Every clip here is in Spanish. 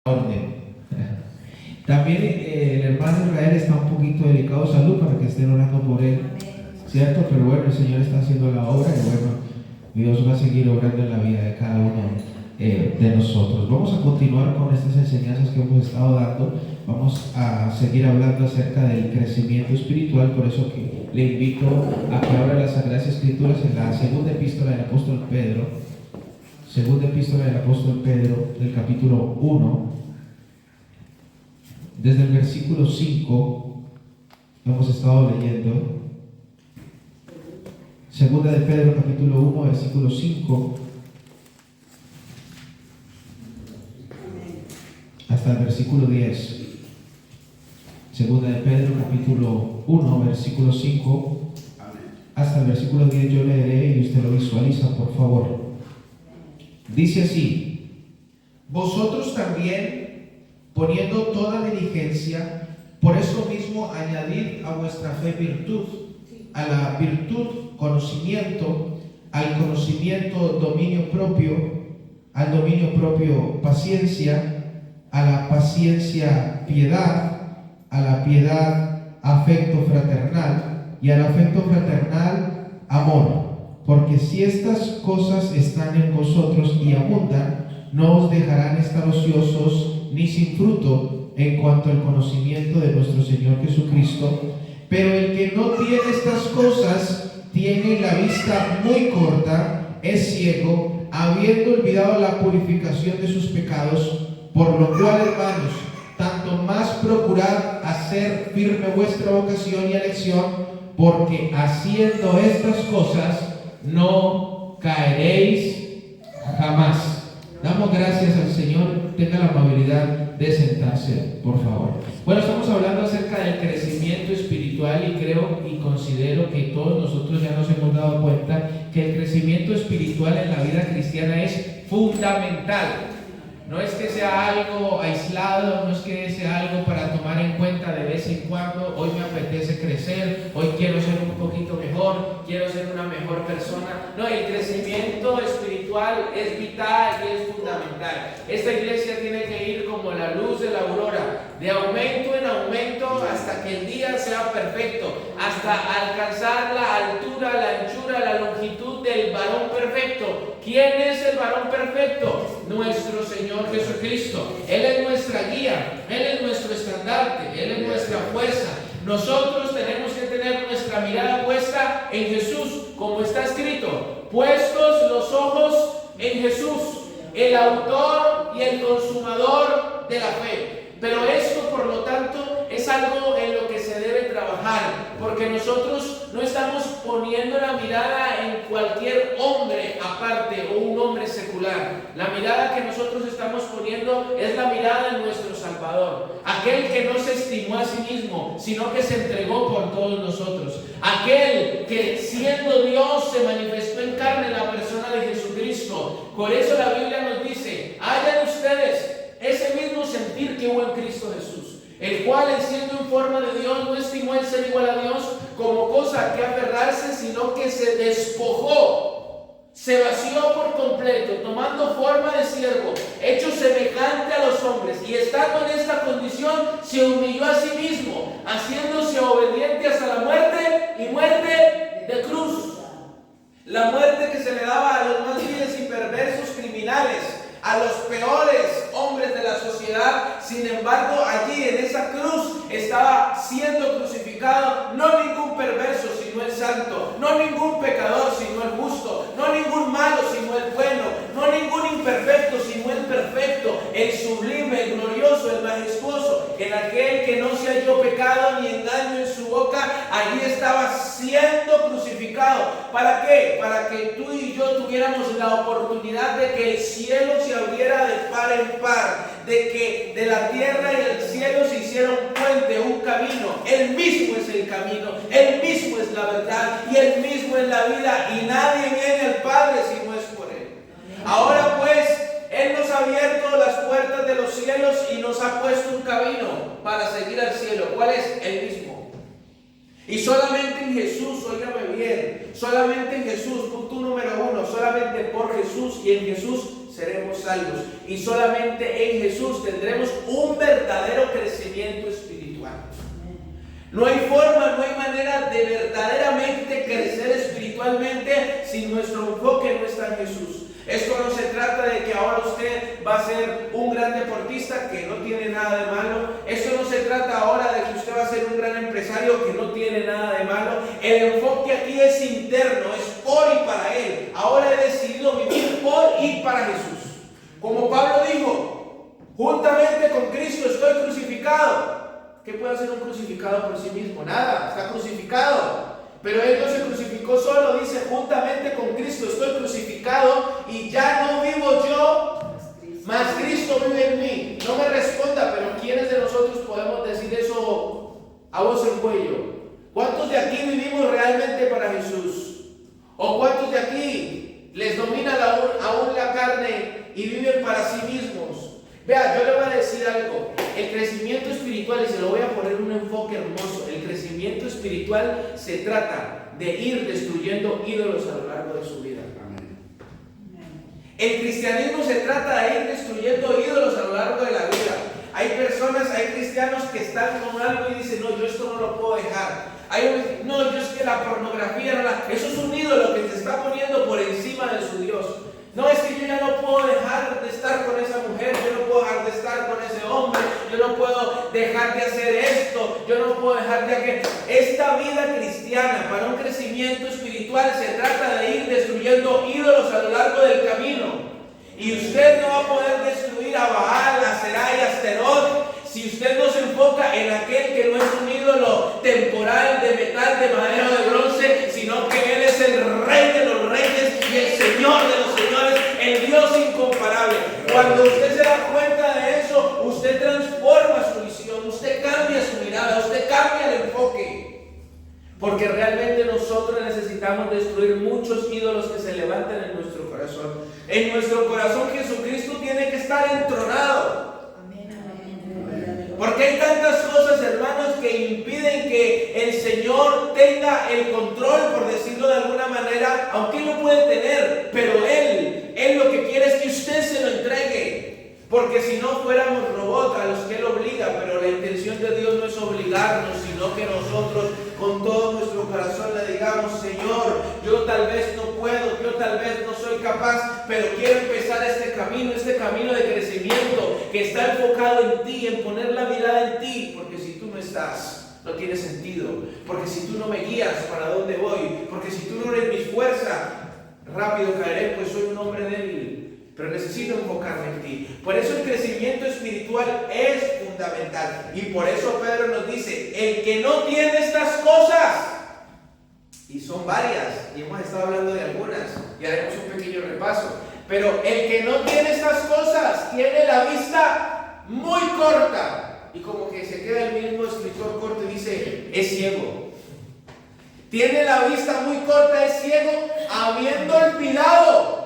orden. También el hermano Israel está un poquito delicado de salud para que estén orando por él, ¿cierto? Pero bueno, el Señor está haciendo la obra y bueno, Dios va a seguir obrando en la vida de cada uno de nosotros. Vamos a continuar con estas enseñanzas que hemos estado dando. Vamos a seguir hablando acerca del crecimiento espiritual, por eso que le invito a que abra las Sagradas Escrituras en la segunda epístola del apóstol Pedro, del capítulo 1, desde el versículo 5, hemos estado leyendo. Segunda de Pedro, capítulo 1, versículo 5, hasta el versículo 10. Segunda de Pedro, capítulo 1, versículo 5, hasta el versículo 10 yo leeré y usted lo visualiza, por favor. Dice así: vosotros también, poniendo toda diligencia, por eso mismo añadid a vuestra fe virtud, a la virtud conocimiento, al conocimiento dominio propio, al dominio propio paciencia, a la paciencia piedad, a la piedad afecto fraternal y al afecto fraternal amor. Porque si estas cosas están en vosotros y abundan, no os dejarán estar ociosos ni sin fruto en cuanto al conocimiento de nuestro Señor Jesucristo. Pero el que no tiene estas cosas tiene la vista muy corta, es ciego, habiendo olvidado la purificación de sus pecados. Por lo cual, hermanos, tanto más procurad hacer firme vuestra vocación y elección, porque haciendo estas cosas no caeréis jamás. Damos gracias al Señor. Tenga la amabilidad de sentarse, por favor. Bueno, estamos hablando acerca del crecimiento espiritual y creo y considero que todos nosotros ya nos hemos dado cuenta que el crecimiento espiritual en la vida cristiana es fundamental. No es que sea algo aislado, no es que sea algo para tomar en cuenta de vez en cuando. Hoy me apetece crecer, hoy quiero ser un poquito mejor, quiero ser una mejor persona. No, el crecimiento espiritual es vital y es fundamental. Esta iglesia tiene que ir como la luz de la aurora, de aumento en aumento hasta que el día sea perfecto, hasta alcanzar la altura, la anchura, la longitud del varón perfecto. ¿Quién es el varón perfecto? Nuestro Señor Jesucristo. Él es nuestra guía, Él es nuestro estandarte, Él es nuestra fuerza. Nosotros tenemos que tener nuestra mirada puesta en Jesús, como está escrito: puestos los ojos en Jesús, el autor y el consumador de la fe. Pero esto, por lo tanto, es algo en lo que se debe trabajar, porque nosotros no estamos poniendo la mirada en cualquier hombre aparte o un hombre secular. La mirada que nosotros estamos poniendo es la mirada en nuestro Salvador, aquel que no se estimó a sí mismo, sino que se entregó por todos nosotros, aquel que siendo Dios se manifestó en carne en la persona de Jesucristo. Por eso la Biblia nos dice: hayan ustedes ese mismo sentir que hubo en Cristo Jesús, el cual, siendo en forma de Dios, no estimó el ser igual a Dios como cosa a que aferrarse, sino que se despojó, se vació por completo, tomando forma de siervo, hecho semejante a los hombres, y estando en esta condición, se humilló a sí mismo, haciéndose obediente hasta la muerte, y muerte de cruz. La muerte que se le daba a los más viles y perversos criminales, a los peores hombres de la sociedad. Sin embargo, allí en esa cruz estaba siendo crucificado no ningún perverso sino el santo, no ningún pecador sino el justo, no ningún malo sino el bueno, no ningún imperfecto sino el perfecto, el sublime, el glorioso, el majestuoso, en aquel que no se halló pecado ni engaño en su boca. Allí estaba siendo crucificado. ¿Para qué? Para que tú y yo tuviéramos la oportunidad de que el cielo se abriera de par en par, de que de la tierra y el cielo se hiciera un puente, un camino. Él mismo es el camino, Él mismo es la verdad y Él mismo es la vida, y nadie viene al Padre si no es por Él. Ahora pues, Él nos ha abierto las puertas de los cielos y nos ha puesto un camino para seguir al cielo. ¿Cuál es? Él mismo. Y solamente en Jesús, óigame bien, solamente en Jesús, punto número 1, solamente por Jesús y en Jesús seremos salvos. Y solamente en Jesús tendremos un verdadero crecimiento espiritual. No hay forma, no hay manera de verdaderamente crecer espiritualmente si nuestro enfoque no está en Jesús. Esto no se trata de que ahora usted va a ser un gran deportista, que no tiene nada de malo. Esto no se trata ahora de que usted va a ser un gran empresario, que no tiene nada de malo. El enfoque aquí es interno, es por y para Él. Ahora he decidido vivir por y para Jesús. Como Pablo dijo, juntamente con Cristo estoy crucificado. ¿Qué puede hacer un crucificado por sí mismo? Nada, está crucificado. Pero Él no se crucificó solo, dice, juntamente con Cristo estoy crucificado y ya no vivo yo, mas Cristo vive en mí. No me responda, pero ¿quiénes de nosotros podemos decir eso a voz en cuello? ¿Cuántos de aquí vivimos realmente para Jesús? ¿O cuántos de aquí les domina aún la carne y viven para sí mismos? Vea, yo le voy a decir algo. El crecimiento espiritual, y se lo voy a poner un enfoque hermoso, el crecimiento espiritual se trata de ir destruyendo ídolos a lo largo de su vida. Amén. El cristianismo se trata de ir destruyendo ídolos a lo largo de la vida. Hay personas, hay cristianos que están con algo y dicen, no, yo esto no lo puedo dejar. No, yo es que la pornografía, eso es un ídolo que se está poniendo por encima de su Dios. No, es que yo ya no puedo dejar de estar con esa mujer, yo no puedo dejar de estar con ese hombre, yo no puedo dejar de hacer esto, yo no puedo dejar de aquello. Esta vida cristiana para un crecimiento espiritual se trata de ir destruyendo ídolos a lo largo del camino. Y usted no va a poder destruir a Baal, a Será y a Asterot si usted no se enfoca en aquel que no es un ídolo temporal de metal, de madera o de bronce, sino que Él es el Rey de los reyes y el Señor de los señores, el Dios incomparable. Cuando usted se da cuenta de eso, usted transforma su visión, usted cambia su mirada, usted cambia el enfoque. Porque realmente nosotros necesitamos destruir muchos ídolos que se levantan en nuestro corazón. En nuestro corazón Jesucristo tiene que estar entronado. Porque hay tantas cosas, hermanos, que impiden que el Señor tenga el control, por decirlo de alguna manera, aunque Él lo puede tener, pero Él lo que quiere es que usted se lo entregue. Porque si no fuéramos robots a los que Él obliga, pero la intención de Dios no es obligarnos, sino que nosotros con todo nuestro corazón le digamos, Señor, yo tal vez no puedo, yo tal vez no soy capaz, pero quiero empezar este camino de crecimiento que está enfocado en ti, en poner la mirada en ti, porque si tú no estás, no tiene sentido, porque si tú no me guías, ¿para dónde voy? Porque si tú no eres mi fuerza, rápido caeré, pues soy un hombre débil. Pero necesito enfocarme en ti. Por eso el crecimiento espiritual es fundamental. Y por eso Pedro nos dice, el que no tiene estas cosas, y son varias, y hemos estado hablando de algunas, y haremos un pequeño repaso, pero el que no tiene estas cosas, tiene la vista muy corta. Y como que se queda el mismo escritor corto y dice, es ciego. Tiene la vista muy corta, es ciego, habiendo olvidado.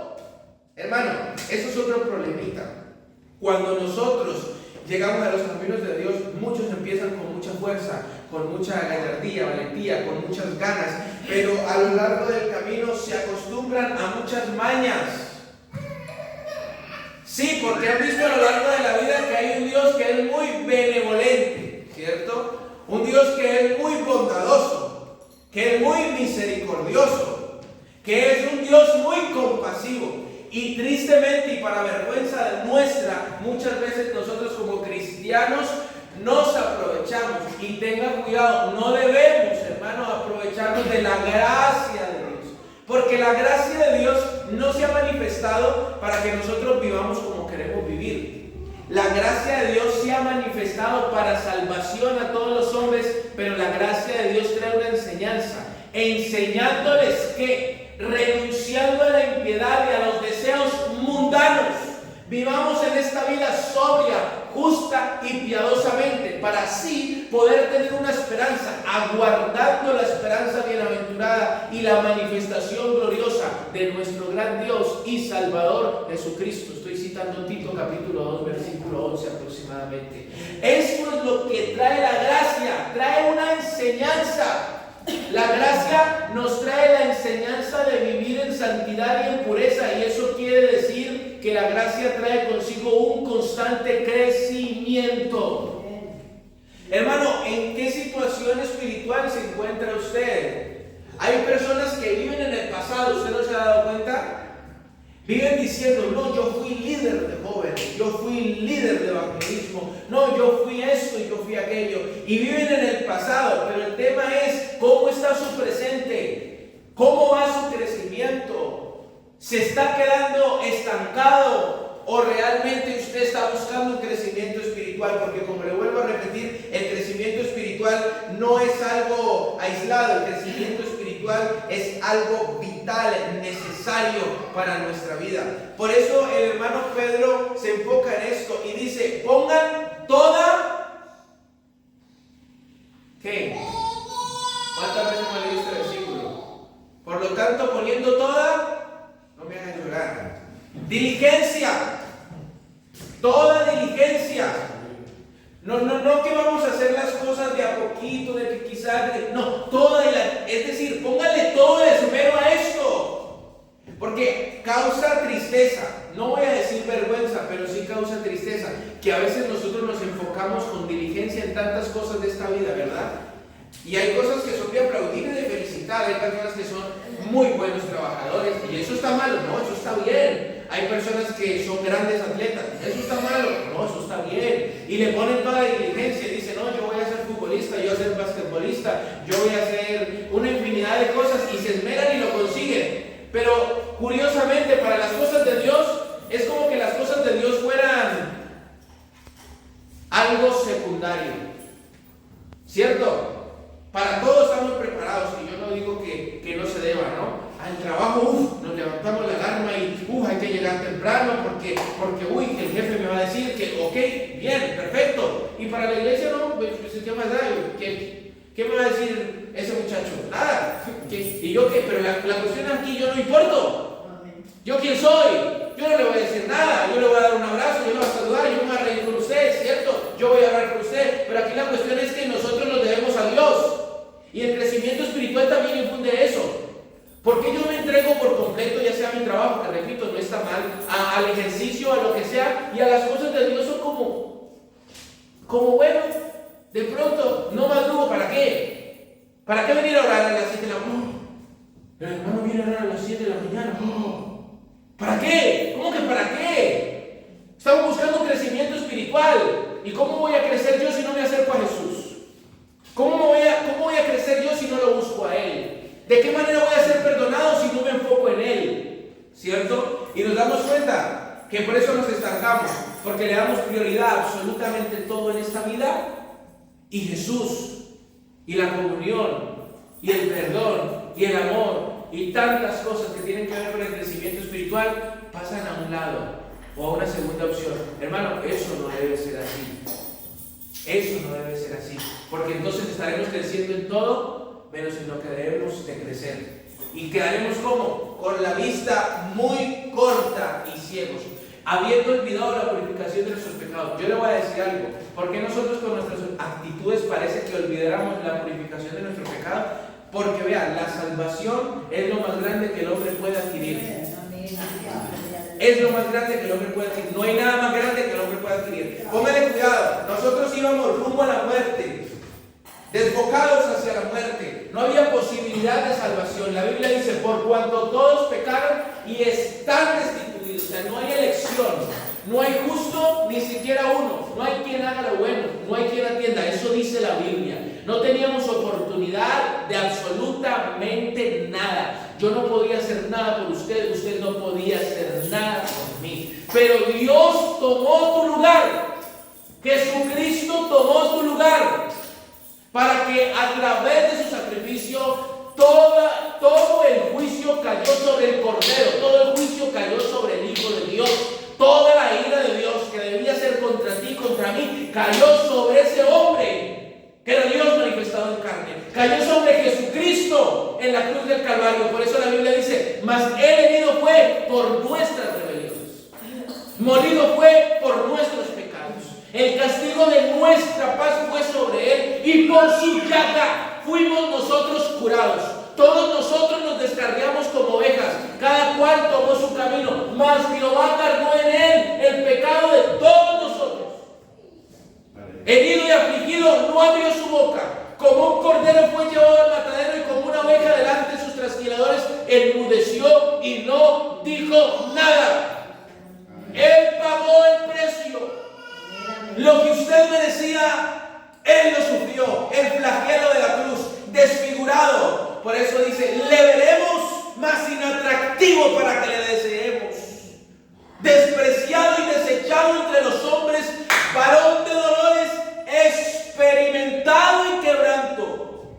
Hermano, eso es otro problemita. Cuando nosotros llegamos a los caminos de Dios, muchos empiezan con mucha fuerza, con mucha gallardía, valentía, con muchas ganas, pero a lo largo del camino se acostumbran a muchas mañas. Sí, porque han visto a lo largo de la vida que hay un Dios que es muy benevolente, ¿cierto? Un Dios que es muy bondadoso, que es muy misericordioso, que es un Dios muy compasivo. Y tristemente y para vergüenza nuestra, muchas veces nosotros como cristianos nos aprovechamos. Y tengan cuidado, no debemos, hermanos, aprovecharnos de la gracia de Dios. Porque la gracia de Dios no se ha manifestado para que nosotros vivamos como queremos vivir. La gracia de Dios se ha manifestado para salvación a todos los hombres, pero la gracia de Dios trae una enseñanza, enseñándoles que renunciando a la impiedad y a los deseos mundanos, vivamos en esta vida sobria, justa y piadosamente, para así poder tener una esperanza, aguardando la esperanza bienaventurada y la manifestación gloriosa de nuestro gran Dios y Salvador Jesucristo. Estoy citando Tito capítulo 2, versículo 11 aproximadamente. Esto es lo que trae la gracia, trae una enseñanza. La gracia nos trae la enseñanza de vivir en santidad y en pureza, y eso quiere decir decir que la gracia trae consigo un constante crecimiento. Hermano, ¿en qué situación espiritual se encuentra usted? Hay personas que viven en el pasado, ¿usted no se ha dado cuenta? Viven diciendo, no, yo fui líder de jóvenes, yo fui líder de evangelismo, no, yo fui esto y yo fui aquello. Y viven en el pasado, pero el tema es cómo está su presente, cómo va su crecimiento. ¿Se está quedando estancado o realmente usted está buscando un crecimiento espiritual? Porque como le vuelvo a repetir, el crecimiento espiritual no es algo aislado, el crecimiento espiritual es algo vital, necesario para nuestra vida. Por eso el hermano Pedro se enfoca en esto y dice, pongan toda... ¿Qué? ¿Cuántas veces me leí este versículo? Por lo tanto, poniendo toda, no me hagan llorar, diligencia, toda diligencia. No que vamos a hacer las cosas de a poquito, de que quizás, no, es decir, póngale todo el esmero a esto, porque causa tristeza, no voy a decir vergüenza, pero sí causa tristeza, que a veces nosotros nos enfocamos con diligencia en tantas cosas de esta vida, ¿verdad? Y hay cosas que son de aplaudir y de felicitar, hay personas que son muy buenos trabajadores, y eso está malo, no, eso está bien. Hay personas que son grandes atletas, eso está malo, no, eso está bien. Y le ponen toda la diligencia y dicen, no, yo voy a ser futbolista, yo voy a ser basquetbolista, yo voy a hacer una infinidad de cosas y se esmeran y lo consiguen. Pero curiosamente para las cosas de Dios, es como que las cosas de Dios fueran algo secundario, ¿cierto? Para todos estamos preparados, y yo no digo que no se deba, ¿no? Al trabajo, nos levantamos la alarma y hay que llegar temprano porque que el jefe me va a decir que, ok, bien, perfecto. Y para la iglesia, no, pues, ¿qué más da? ¿Qué me va a decir ese muchacho? Nada. ¿Y yo qué? Pero la cuestión aquí, yo no importo. ¿Yo quién soy? Yo no le voy a decir nada, yo le voy a dar un abrazo, yo le voy a saludar, yo me voy a reír con usted, ¿cierto? Yo voy a hablar con usted, pero aquí la cuestión es que nosotros nos debemos a Dios. Y el crecimiento espiritual también infunde eso. Porque yo me entrego por completo, ya sea a mi trabajo, que repito, no está mal, al ejercicio, a lo que sea, y a las cosas de Dios son como bueno, de pronto, no madrugo, ¿para qué? ¿Para qué venir a orar a las 7 de la mañana? El hermano viene a orar a las 7 de la mañana, no. ¿Para qué? ¿Cómo que para qué? Estamos buscando un crecimiento espiritual. ¿Y cómo voy a crecer yo si no me acerco a Jesús? ¿Cómo voy a crecer yo si no lo busco a Él? ¿De qué manera voy a ser perdonado si no me enfoco en Él? ¿Cierto? Y nos damos cuenta que por eso nos estancamos, porque le damos prioridad a absolutamente todo en esta vida, y Jesús, y la comunión, y el perdón, y el amor, y tantas cosas que tienen que ver con el crecimiento espiritual, pasan a un lado, o a una segunda opción. Hermano, eso no debe ser así. Eso no debe ser así, porque entonces estaremos creciendo en todo, menos en lo que debemos de crecer. Y quedaremos como con la vista muy corta y ciegos, habiendo olvidado la purificación de nuestros pecados. Yo le voy a decir algo, porque nosotros con nuestras actitudes parece que olvidáramos la purificación de nuestro pecado, porque vean, la salvación es lo más grande que el hombre puede adquirir. Es lo más grande que el hombre puede adquirir. No hay nada más grande que el hombre puede adquirir. Póngale cuidado, nosotros íbamos rumbo a la muerte, desbocados hacia la muerte, no había posibilidad de salvación. La Biblia dice, por cuanto todos pecaron y están destituidos, o sea, no hay elección, no hay justo ni siquiera uno, no hay quien haga lo bueno, no hay quien atienda, eso dice la Biblia. No teníamos oportunidad de absolutamente nada. Yo no podía hacer nada por usted, usted no podía hacer nada por mí, pero Dios tomó tu lugar, Jesucristo tomó tu lugar, para que a través de su sacrificio todo el juicio cayó sobre el Cordero, todo el juicio cayó sobre el Hijo de Dios, toda la ira de Dios que debía ser contra ti, contra mí, cayó sobre ese hombre que era Dios manifestado en carne, cayó sobre Jesucristo en la cruz del Calvario. Por eso la Biblia dice, mas Él herido fue por nuestras rebeliones, molido fue por nuestros pecados. El castigo de nuestra paz fue sobre Él, y por su llaga fuimos nosotros curados. Todos nosotros nos descarriamos como ovejas, cada cual tomó su camino, mas Jehová cargó en él el pecado de todos nosotros. Herido y afligido, no abrió su boca. Como un cordero fue llevado al matadero, y como una oveja delante de sus trasquiladores, enmudeció y no dijo nada. Él pagó el precio. Lo que usted merecía, Él lo sufrió. El flagelo de la cruz, desfigurado. Por eso dice, le veremos más inatractivo para que le deseemos. Despreciado y desechado entre los hombres, varón de dolores, experimentado en quebranto.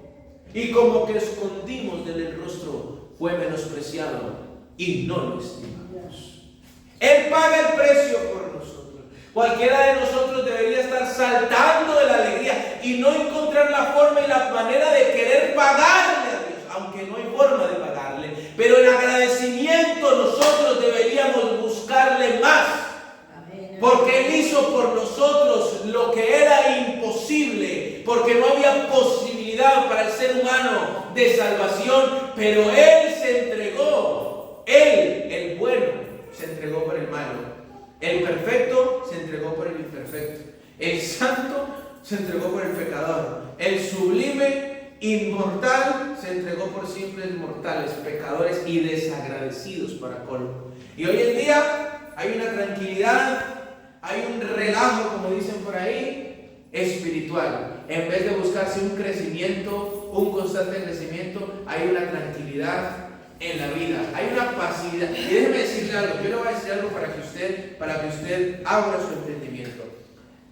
Y como que escondimos de él el rostro, fue menospreciado y no lo estimamos. Él paga el precio por nosotros. Cualquiera de nosotros debería estar saltando de la alegría y no encontrar la forma y la manera de querer pagarle a Dios, aunque no hay forma de pagarle. Pero en agradecimiento nosotros deberíamos buscarle más, porque Él hizo por nosotros lo que era imposible, porque no había posibilidad para el ser humano de salvación, pero Él se entregó. Él, el bueno, se entregó por el malo. El perfecto se entregó por el imperfecto. El santo se entregó por el pecador. El sublime, inmortal, se entregó por simples mortales, pecadores y desagradecidos para colmo. Y hoy en día hay una tranquilidad, hay un relajo, como dicen por ahí, espiritual. En vez de buscarse un crecimiento, un constante crecimiento, hay una tranquilidad en la vida, hay una pasividad. Y déjeme decirle algo, yo le voy a decir algo para que usted abra su entendimiento.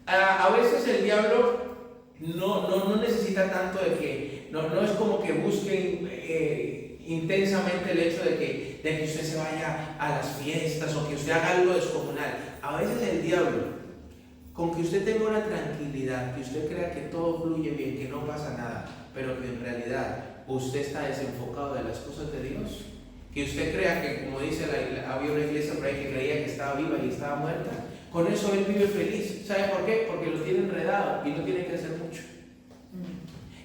A veces el diablo no necesita tanto de que, no es como que busquen intensamente el hecho de que usted se vaya a las fiestas o que usted haga algo descomunal. A veces el diablo, con que usted tenga una tranquilidad, que usted crea que todo fluye bien, que no pasa nada, pero que en realidad usted está desenfocado de las cosas de Dios, que usted crea que, como dice, había una iglesia por ahí que creía que estaba viva y estaba muerta, con eso él vive feliz. ¿Sabe por qué? Porque lo tiene enredado y no tiene que hacer mucho.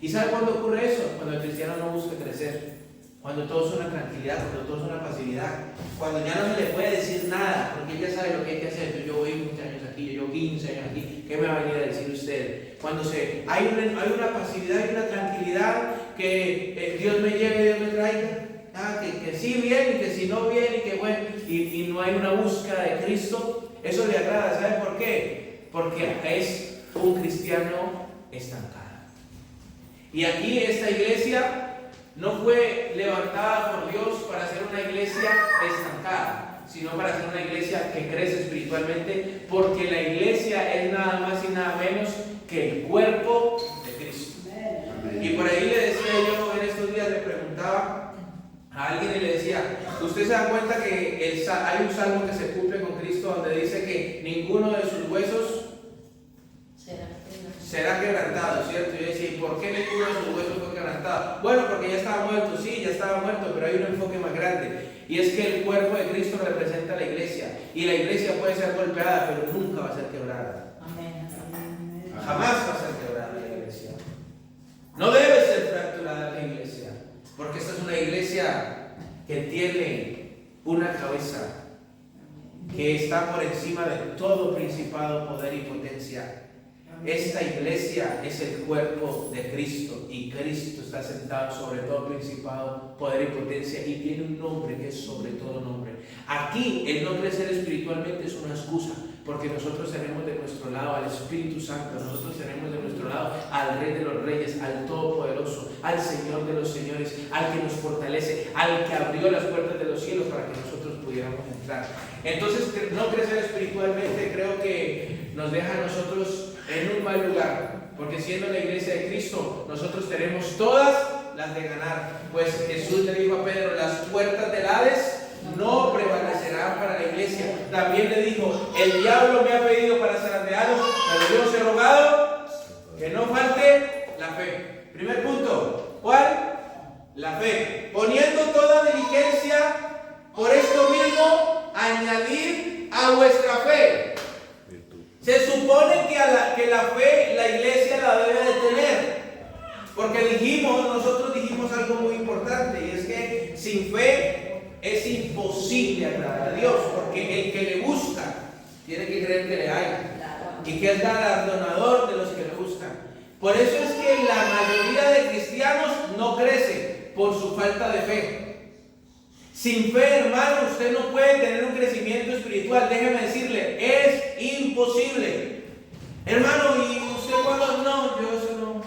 ¿Y sabe cuándo ocurre eso? Cuando el cristiano no busca crecer, cuando todo es una tranquilidad, cuando todo es una pasividad, cuando ya no se le puede decir nada, porque él ya sabe lo que hay que hacer. Entonces, yo voy 20 años aquí, yo llevo 15 años aquí, ¿qué me va a venir a decir usted? Cuando hay una pasividad y una tranquilidad, que Dios me lleve, Dios me traiga, que sí bien y que si no bien y que bueno, y no hay una búsqueda de Cristo, eso le agrada. ¿Sabe por qué? Porque es un cristiano estancado. Y aquí esta iglesia no fue levantada por Dios para ser una iglesia estancada, sino para ser una iglesia que crece espiritualmente, porque la iglesia es nada más y nada menos que el cuerpo de Cristo. Y por ahí le decía yo en estos días, le preguntaba a alguien y le decía, ¿usted se da cuenta que hay un salmo que se cumple con Cristo donde dice que ninguno de sus huesos será quebrantado, ¿cierto? Y yo decía, ¿y por qué ninguno de sus huesos fue quebrantado? Bueno, porque ya estaba muerto, sí, ya estaba muerto, pero hay un enfoque más grande. Y es que el cuerpo de Cristo representa a la iglesia. Y la iglesia puede ser golpeada, pero nunca va a ser quebrada. Jamás va a ser quebrada la iglesia. No debe ser fracturada la iglesia, porque esta es una iglesia que tiene una cabeza que está por encima de todo principado, poder y potencia. Esta iglesia es el cuerpo de Cristo y Cristo está sentado sobre todo principado, poder y potencia, y tiene un nombre que es sobre todo nombre. Aquí el no crecer espiritualmente es una excusa, porque nosotros tenemos de nuestro lado al Espíritu Santo, nosotros tenemos de nuestro lado al Rey de los Reyes, al Todopoderoso, al Señor de los Señores, al que nos fortalece, al que abrió las puertas de los cielos para que nosotros pudiéramos entrar. Entonces, no crecer espiritualmente creo que nos deja a nosotros en un mal lugar, porque siendo la iglesia de Cristo, nosotros tenemos todas las de ganar. Pues Jesús le dijo a Pedro, las puertas del Hades no prevalecerán para la iglesia. También le dijo, el diablo me ha pedido para zarandearos, pero yo os he rogado que no falte la fe. Primer punto, ¿cuál? La fe. Poniendo toda diligencia, por esto mismo, añadir a vuestra fe. Se supone que la fe la iglesia la debe de tener, porque nosotros dijimos algo muy importante. importante, y es que sin fe es imposible agradar a Dios, porque el que le busca tiene que creer que le hay y que es galardonador de los que le buscan. Por eso es que la mayoría de cristianos no crece por su falta de fe. Sin fe, hermano, usted no puede tener un crecimiento espiritual. Déjeme decirle, es imposible. Hermano, ¿y usted cuando? No, yo eso no,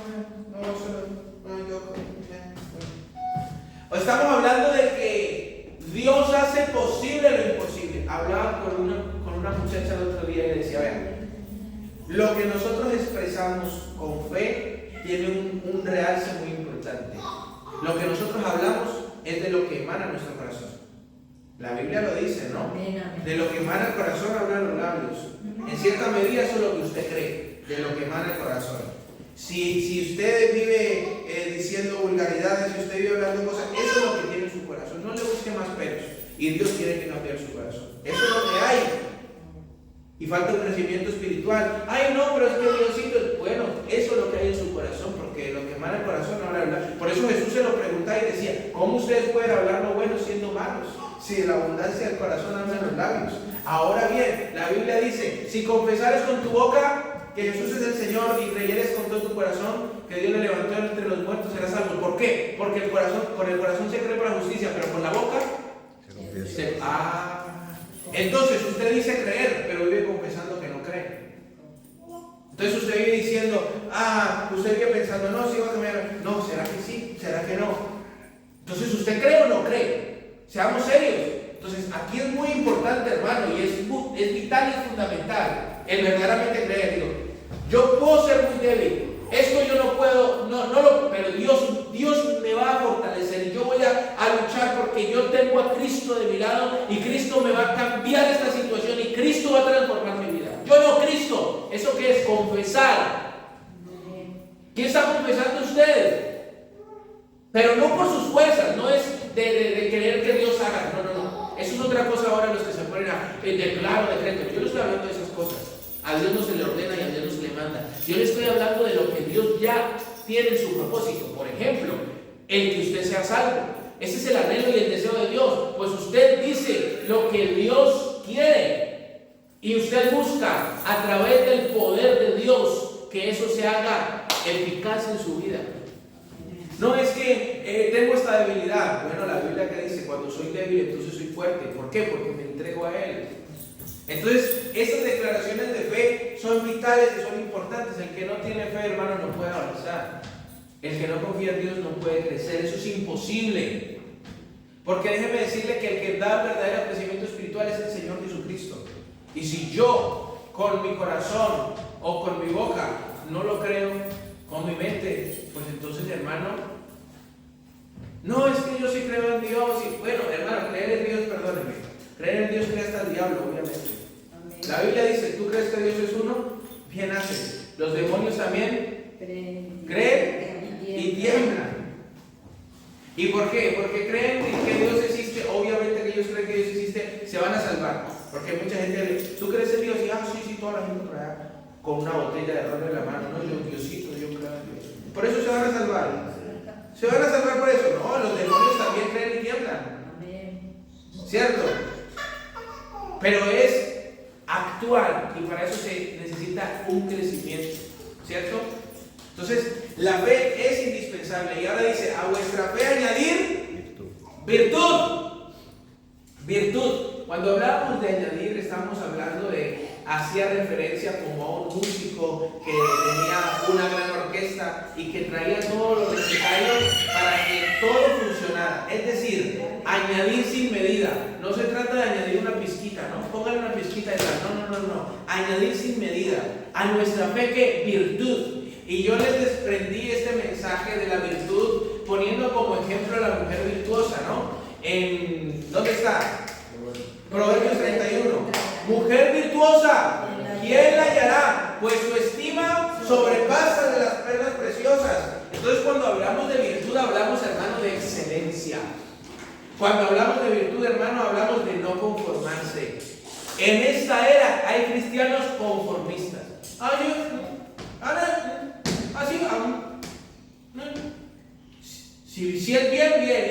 estamos hablando de que Dios hace posible lo imposible. Hablaba con una muchacha el otro día y le decía, vean, lo que nosotros expresamos con fe tiene un realce muy importante. Lo que nosotros hablamos es de lo que emana nuestro corazón. La Biblia lo dice, ¿no? De lo que emana el corazón hablan los labios. En cierta medida eso es lo que usted cree, de lo que emana el corazón. Si usted vive diciendo vulgaridades, si usted vive hablando cosas, eso es lo que tiene en su corazón. No le busque más peros. Y Dios quiere que cambie su corazón. Eso es lo que hay. Y falta un crecimiento espiritual. Ay, no, pero es que Diosito, bueno, eso es lo que hay en su corazón, porque lo que emana el corazón no habla. Por eso Jesús se lo preguntaba y decía, ¿cómo ustedes pueden hablar lo bueno siendo malos? Si de la abundancia del corazón hablan los labios. Ahora bien, la Biblia dice, si confesares con tu boca que Jesús es el Señor y creyeres con todo tu corazón que Dios le levantó entre los muertos, serás salvo. ¿Por qué? Porque con el corazón se cree para justicia, pero con la boca se entonces usted dice creer, pero vive confesando que no cree. Entonces usted vive diciendo, usted vive pensando, no, sí va a cambiar. No, ¿será que sí? ¿Será que no? Entonces, ¿usted cree o no cree? Seamos serios. Entonces, aquí es muy importante, hermano, y es vital y es fundamental el verdaderamente creer. Digo, yo puedo ser muy débil. Esto yo no puedo, pero Dios me va a fortalecer y yo voy a luchar porque yo tengo a Cristo de mi lado y Cristo me va a cambiar esta situación y Cristo va a transformar mi vida. Yo no, Cristo. ¿Eso qué es? Confesar. ¿Quién está confesando usted? Pero no por sus fuerzas, no es de querer que Dios haga. No. Eso es otra cosa ahora los que se ponen a declarar decreto. Yo no estoy hablando de esas cosas. A Dios no se le ordena y a Dios no se le manda. Yo le estoy hablando de lo que Dios ya tiene en su propósito. Por ejemplo, el que usted sea salvo. Ese es el anhelo y el deseo de Dios. Pues usted dice lo que Dios quiere. Y usted busca a través del poder de Dios que eso se haga eficaz en su vida. No es que tengo esta debilidad. Bueno, la Biblia que dice, cuando soy débil entonces soy fuerte. ¿Por qué? Porque me entrego a Él. Entonces, estas declaraciones de fe son vitales y son importantes. El que no tiene fe, hermano, no puede avanzar. El que no confía en Dios no puede crecer. Eso es imposible. Porque déjeme decirle que el que da verdadero crecimiento espiritual es el Señor Jesucristo. Y si yo, con mi corazón o con mi boca, no lo creo, con mi mente, pues entonces, hermano, no, es que yo sí creo en Dios. Y bueno, hermano, creer en Dios, perdóneme. Creer en Dios crea hasta el diablo, obviamente. Amén. La Biblia dice, ¿tú crees que Dios es uno? Bien haces. Los demonios también creen y tiemblan. ¿Y por qué? Porque creen que Dios existe. Obviamente que ellos creen que Dios existe, se van a salvar. Porque mucha gente le dice, ¿tú crees en Dios? Y sí, toda la gente por allá, con una botella de ron en la mano. No, yo Diosito, yo creo en Dios. Por eso se van a salvar. ¿Se van a salvar por eso? No, los demonios también creen y tiemblan. ¿Cierto? Pero es actual y para eso se necesita un crecimiento, ¿cierto? Entonces, la fe es indispensable. Y ahora dice, a vuestra fe añadir virtud. Cuando hablábamos de añadir, estamos hablando hacía referencia como a un músico que tenía una gran orquesta y que traía todo lo necesario para que todo funcionara. Es decir, añadir sin medida. No se trata de añadir una pizquita, ¿no? Póngale una pizquita de tal. No. Añadir sin medida. A nuestra fe, ¿qué? Virtud. Y yo les desprendí este mensaje de la virtud poniendo como ejemplo a la mujer virtuosa, ¿no? ¿Dónde está? Proverbios 31. Mujer virtuosa, ¿quién la hallará? Pues su estima sobrepasa de las perlas preciosas. Entonces, cuando hablamos de virtud, hablamos, hermano, de excelencia. Cuando hablamos de virtud, hermano, hablamos de no conformarse. En esta era hay cristianos conformistas. Si es bien, bien.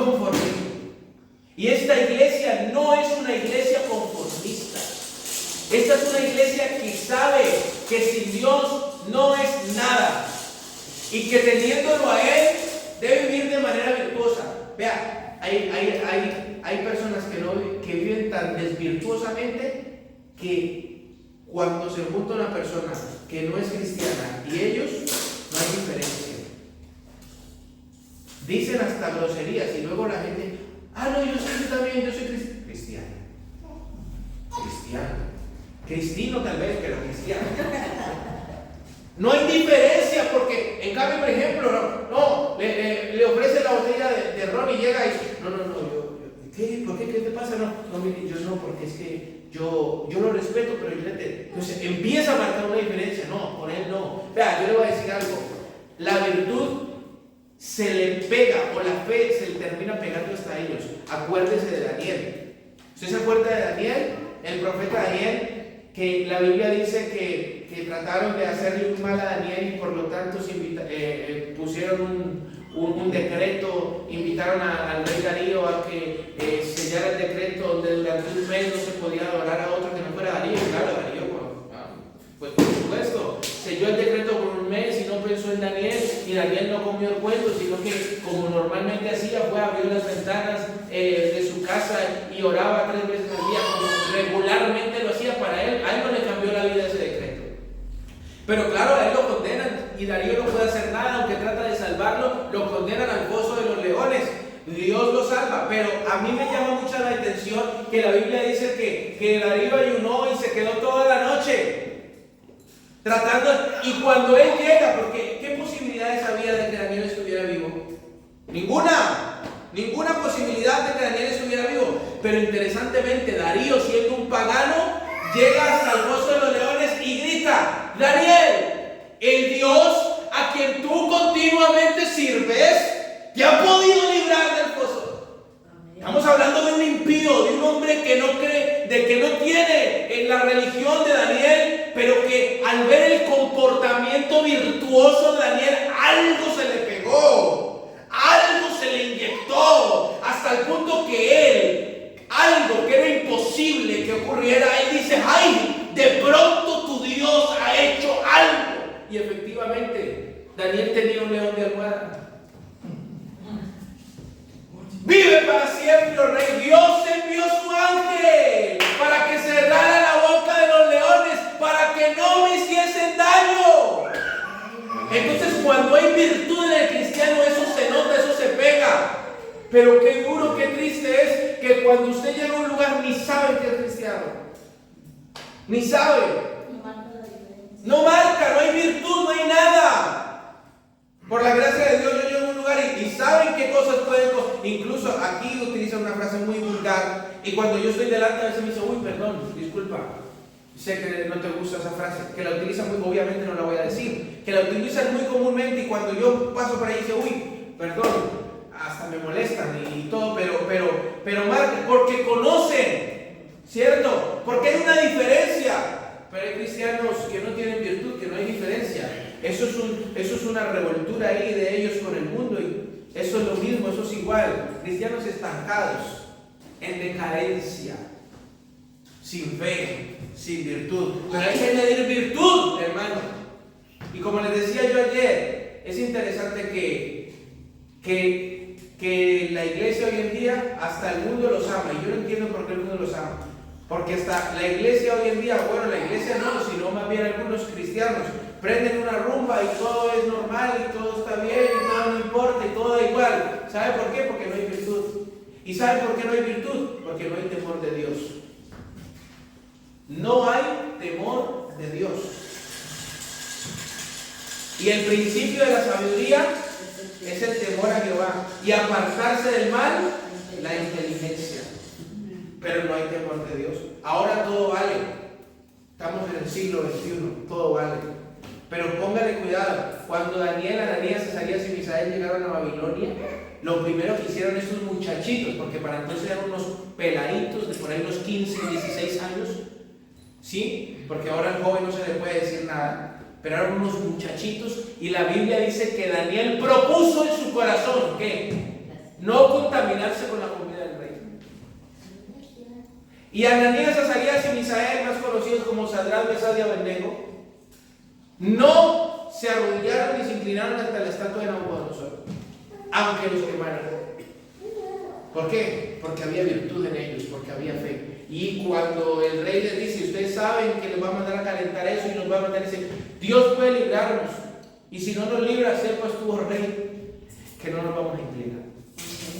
conformismo. Y esta iglesia no es una iglesia conformista. Esta es una iglesia que sabe que sin Dios no es nada. Y que teniéndolo a Él, debe vivir de manera virtuosa. Vea, hay personas que viven tan desvirtuosamente que cuando se junta una persona que no es cristiana y ellos, no hay diferencia. Dicen hasta groserías y luego la gente, no, yo soy cristiano. Cristino tal vez, pero cristiano. No hay diferencia porque, en cambio, por ejemplo, le ofrece la botella de ron y llega y dice, ¿por qué? ¿Qué te pasa? Mire, yo no, porque es que yo lo respeto, pero entonces empieza a marcar una diferencia. No, por él no. Vea, yo le voy a decir algo. La virtud se le pega, o la fe se le termina pegando hasta ellos. Acuérdese de Daniel. ¿Usted se acuerda de Daniel? El profeta Daniel, que la Biblia dice que trataron de hacerle un mal a Daniel y por lo tanto pusieron un decreto, invitaron al rey Darío a que sellara el decreto donde durante un mes no se podía adorar a otro que no fuera Darío. Claro, Darío, pues por supuesto, selló el decreto por un mes y no pensó en Daniel, y Daniel no comió el cuento, sino que como normalmente hacía, fue a abrir las ventanas de su casa y oraba 3 veces al día, como regularmente lo hacía. Para él, a él no le cambió la vida ese decreto. Pero claro, a él lo condenan y Darío no puede hacer nada, aunque trata de salvarlo, lo condenan al foso de los leones. Dios lo salva, pero a mí me llama mucho la atención que la Biblia dice que Darío ayunó y se quedó toda la noche tratando, y cuando él llega, porque ¿qué posibilidades había de que Daniel estuviera vivo? Ninguna posibilidad de que Daniel estuviera vivo. Pero interesantemente, Darío, siendo un pagano, llega hasta el foso de los leones y grita: Daniel, el Dios a quien tú continuamente sirves, te ha podido librar del foso. Estamos hablando de un impío, de un hombre que no cree, de que no tiene en la religión de Daniel, pero que al ver el comportamiento virtuoso de Daniel, algo se le pegó, algo se le inyectó, hasta el punto que él, algo que era imposible que ocurriera, él dice: ¡ay! De pronto tu Dios ha hecho algo. Y efectivamente, Daniel tenía un león de almohada. Vive para siempre, oh rey. Dios envió su ángel para que cerrara la boca de los leones, para que no me hiciesen daño. Entonces, cuando hay virtud en el cristiano, eso se nota, eso se pega. Pero qué duro, qué triste es que cuando usted llega a un lugar ni sabe que es cristiano. Ni sabe. No marca, no hay virtud, no hay nada. Por la gracia de Dios, yo llego a un lugar y saben qué cosas pueden. Incluso aquí utilizan una frase muy vulgar. Y cuando yo estoy delante, a veces me dice: uy, perdón, disculpa. Sé que no te gusta esa frase. Que la utilizan muy, obviamente no la voy a decir. Que la utilizan muy comúnmente. Y cuando yo paso por ahí, dice: uy, perdón. Hasta me molestan y todo. Pero marca, porque conocen, ¿cierto? Porque hay una diferencia. Pero hay cristianos que no tienen virtud, que no hay diferencia. Eso es una revoltura ahí de ellos con el mundo, y eso es lo mismo, eso es igual. Cristianos estancados, en decadencia, sin fe, sin virtud. Pero hay que añadir virtud, hermano. Y como les decía yo ayer, es interesante que la iglesia hoy en día, hasta el mundo los ama. Y yo no entiendo por qué el mundo los ama. Porque hasta la iglesia hoy en día, bueno, la iglesia no, sino más bien algunos cristianos, prenden una rumba y todo es normal y todo está bien y todo no importa y todo da igual. ¿Sabe por qué? Porque no hay virtud. ¿Y sabe por qué no hay virtud? Porque no hay temor de Dios. No hay temor de Dios. Y el principio de la sabiduría es el temor a Jehová, y apartarse del mal, la inteligencia. Pero no hay temor de Dios. Ahora todo vale. Estamos en el siglo XXI, todo vale. Pero póngale cuidado. Cuando Ananías, Azarías y Misael llegaron a Babilonia, lo primero que hicieron estos muchachitos, porque para entonces eran unos peladitos de por ahí unos 15, 16 años, ¿sí? Porque ahora al joven no se le puede decir nada, pero eran unos muchachitos, y la Biblia dice que Daniel propuso en su corazón, ¿qué? no contaminarse con la comida del rey. Y Ananías, Azarías y Misael, más conocidos como Sadrach, Mesach y Abednego, no se arrodillaron ni se inclinaron ante la estatua de Nabucodonosor, aunque los quemaran. ¿Por qué? Porque había virtud en ellos, porque había fe. Y cuando el rey les dice, ustedes saben que les va a mandar a calentar eso y nos va a mandar, dice, Dios puede librarnos. Y si no nos libra, sepas tú, oh rey, que no nos vamos a inclinar.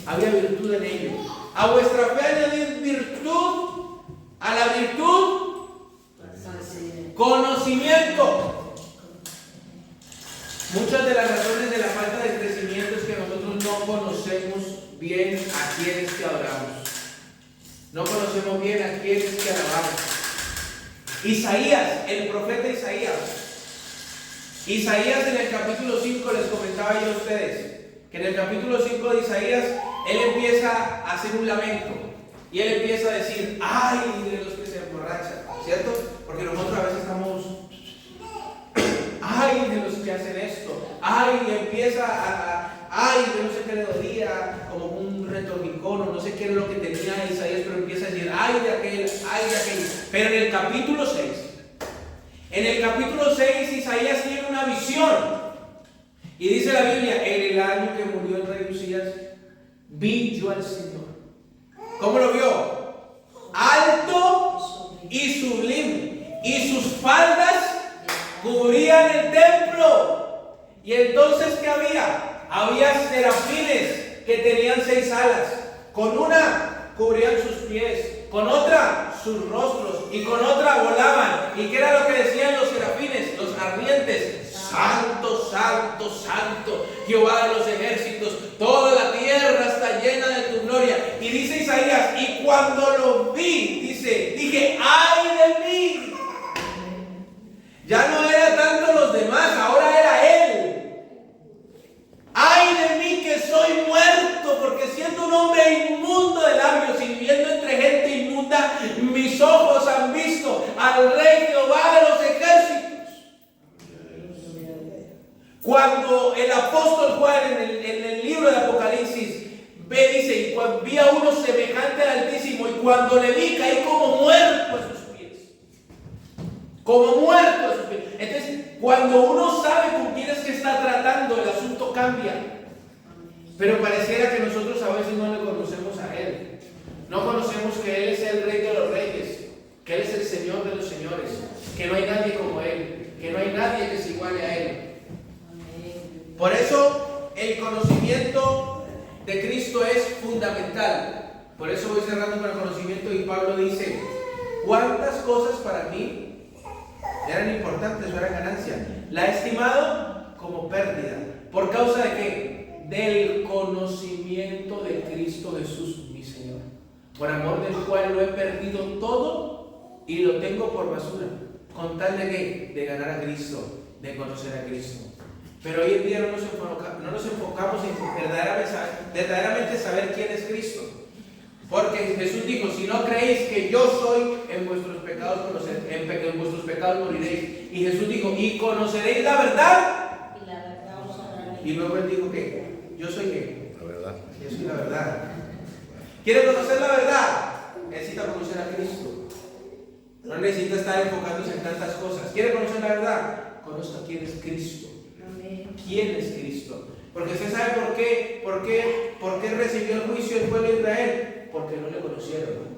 Había virtud en ellos. A vuestra fe añadid virtud, a la virtud, conocimiento. Muchas de las razones de la falta de crecimiento es que nosotros no conocemos bien a quienes que adoramos. No conocemos bien a quienes que alabamos. Isaías, el profeta Isaías en el capítulo 5, les comentaba yo a ustedes, que en el capítulo 5 de Isaías, él empieza a hacer un lamento. Y él empieza a decir, ay de los que se emborrachan, ¿cierto? Porque nosotros a veces estamos, ay de los que hacen esto, ay, empieza ay, yo no sé qué le dolía, como un retornicono, no sé qué era lo que tenía Isaías, pero empieza a decir, ay de aquel. Pero en el capítulo 6, Isaías tiene una visión. Y dice la Biblia, en el año que murió el rey Usías, vi yo al Señor. ¿Cómo lo vio? Alto y sublime, y sus faldas cubrían el templo. Y entonces, ¿qué había? Había serafines que tenían 6 alas. Con una cubrían sus pies, con otra sus rostros, y con otra volaban. ¿Y qué era lo que decían los serafines, los ardientes? Santo, santo, santo, Jehová de los ejércitos, toda la tierra está llena de tu gloria. Y dice Isaías, y cuando lo vi, dije, ay de mí. Ya no era tanto los demás, ahora era él. Ay de mí que soy muerto, porque siendo un hombre inmundo de labios y viviendo entre gente inmunda, mis ojos han visto al Rey Jehová de los ejércitos. Cuando el apóstol Juan en el libro de Apocalipsis dice, y cuando vi a uno semejante al Altísimo, y cuando le vi caí como muerto a sus pies. Como muerto a sus pies. Entonces, cuando uno sabe con quién es que está tratando, el asunto cambia. Pero pareciera que nosotros a veces no le conocemos a Él. No conocemos que Él es el Rey de los Reyes, que Él es el Señor de los Señores, que no hay nadie como Él, que no hay nadie que se iguale a Él. Por eso el conocimiento de Cristo es fundamental. Por eso voy cerrando con el conocimiento y Pablo dice, ¿cuántas cosas para mí eran importantes o eran ganancia? La he estimado como pérdida. ¿Por causa de qué? Del conocimiento de Cristo Jesús, mi Señor. Por amor del cual lo he perdido todo y lo tengo por basura. ¿Con tal de qué? De ganar a Cristo, de conocer a Cristo. Pero hoy en día no nos enfocamos en verdaderamente saber quién es Cristo. Porque Jesús dijo, si no creéis que yo soy, en vuestros pecados en vuestros pecados moriréis. Y Jesús dijo, y conoceréis la verdad. Y la verdad os hará libre. Y luego él dijo que yo soy qué. La verdad. Yo soy la verdad. ¿Quiere conocer la verdad? Necesita conocer a Cristo. No necesita estar enfocándose en tantas cosas. ¿Quiere conocer la verdad? Conozca quién es Cristo. ¿Quién es Cristo? Porque usted sabe por qué recibió el juicio el pueblo de Israel. Porque no le conocieron.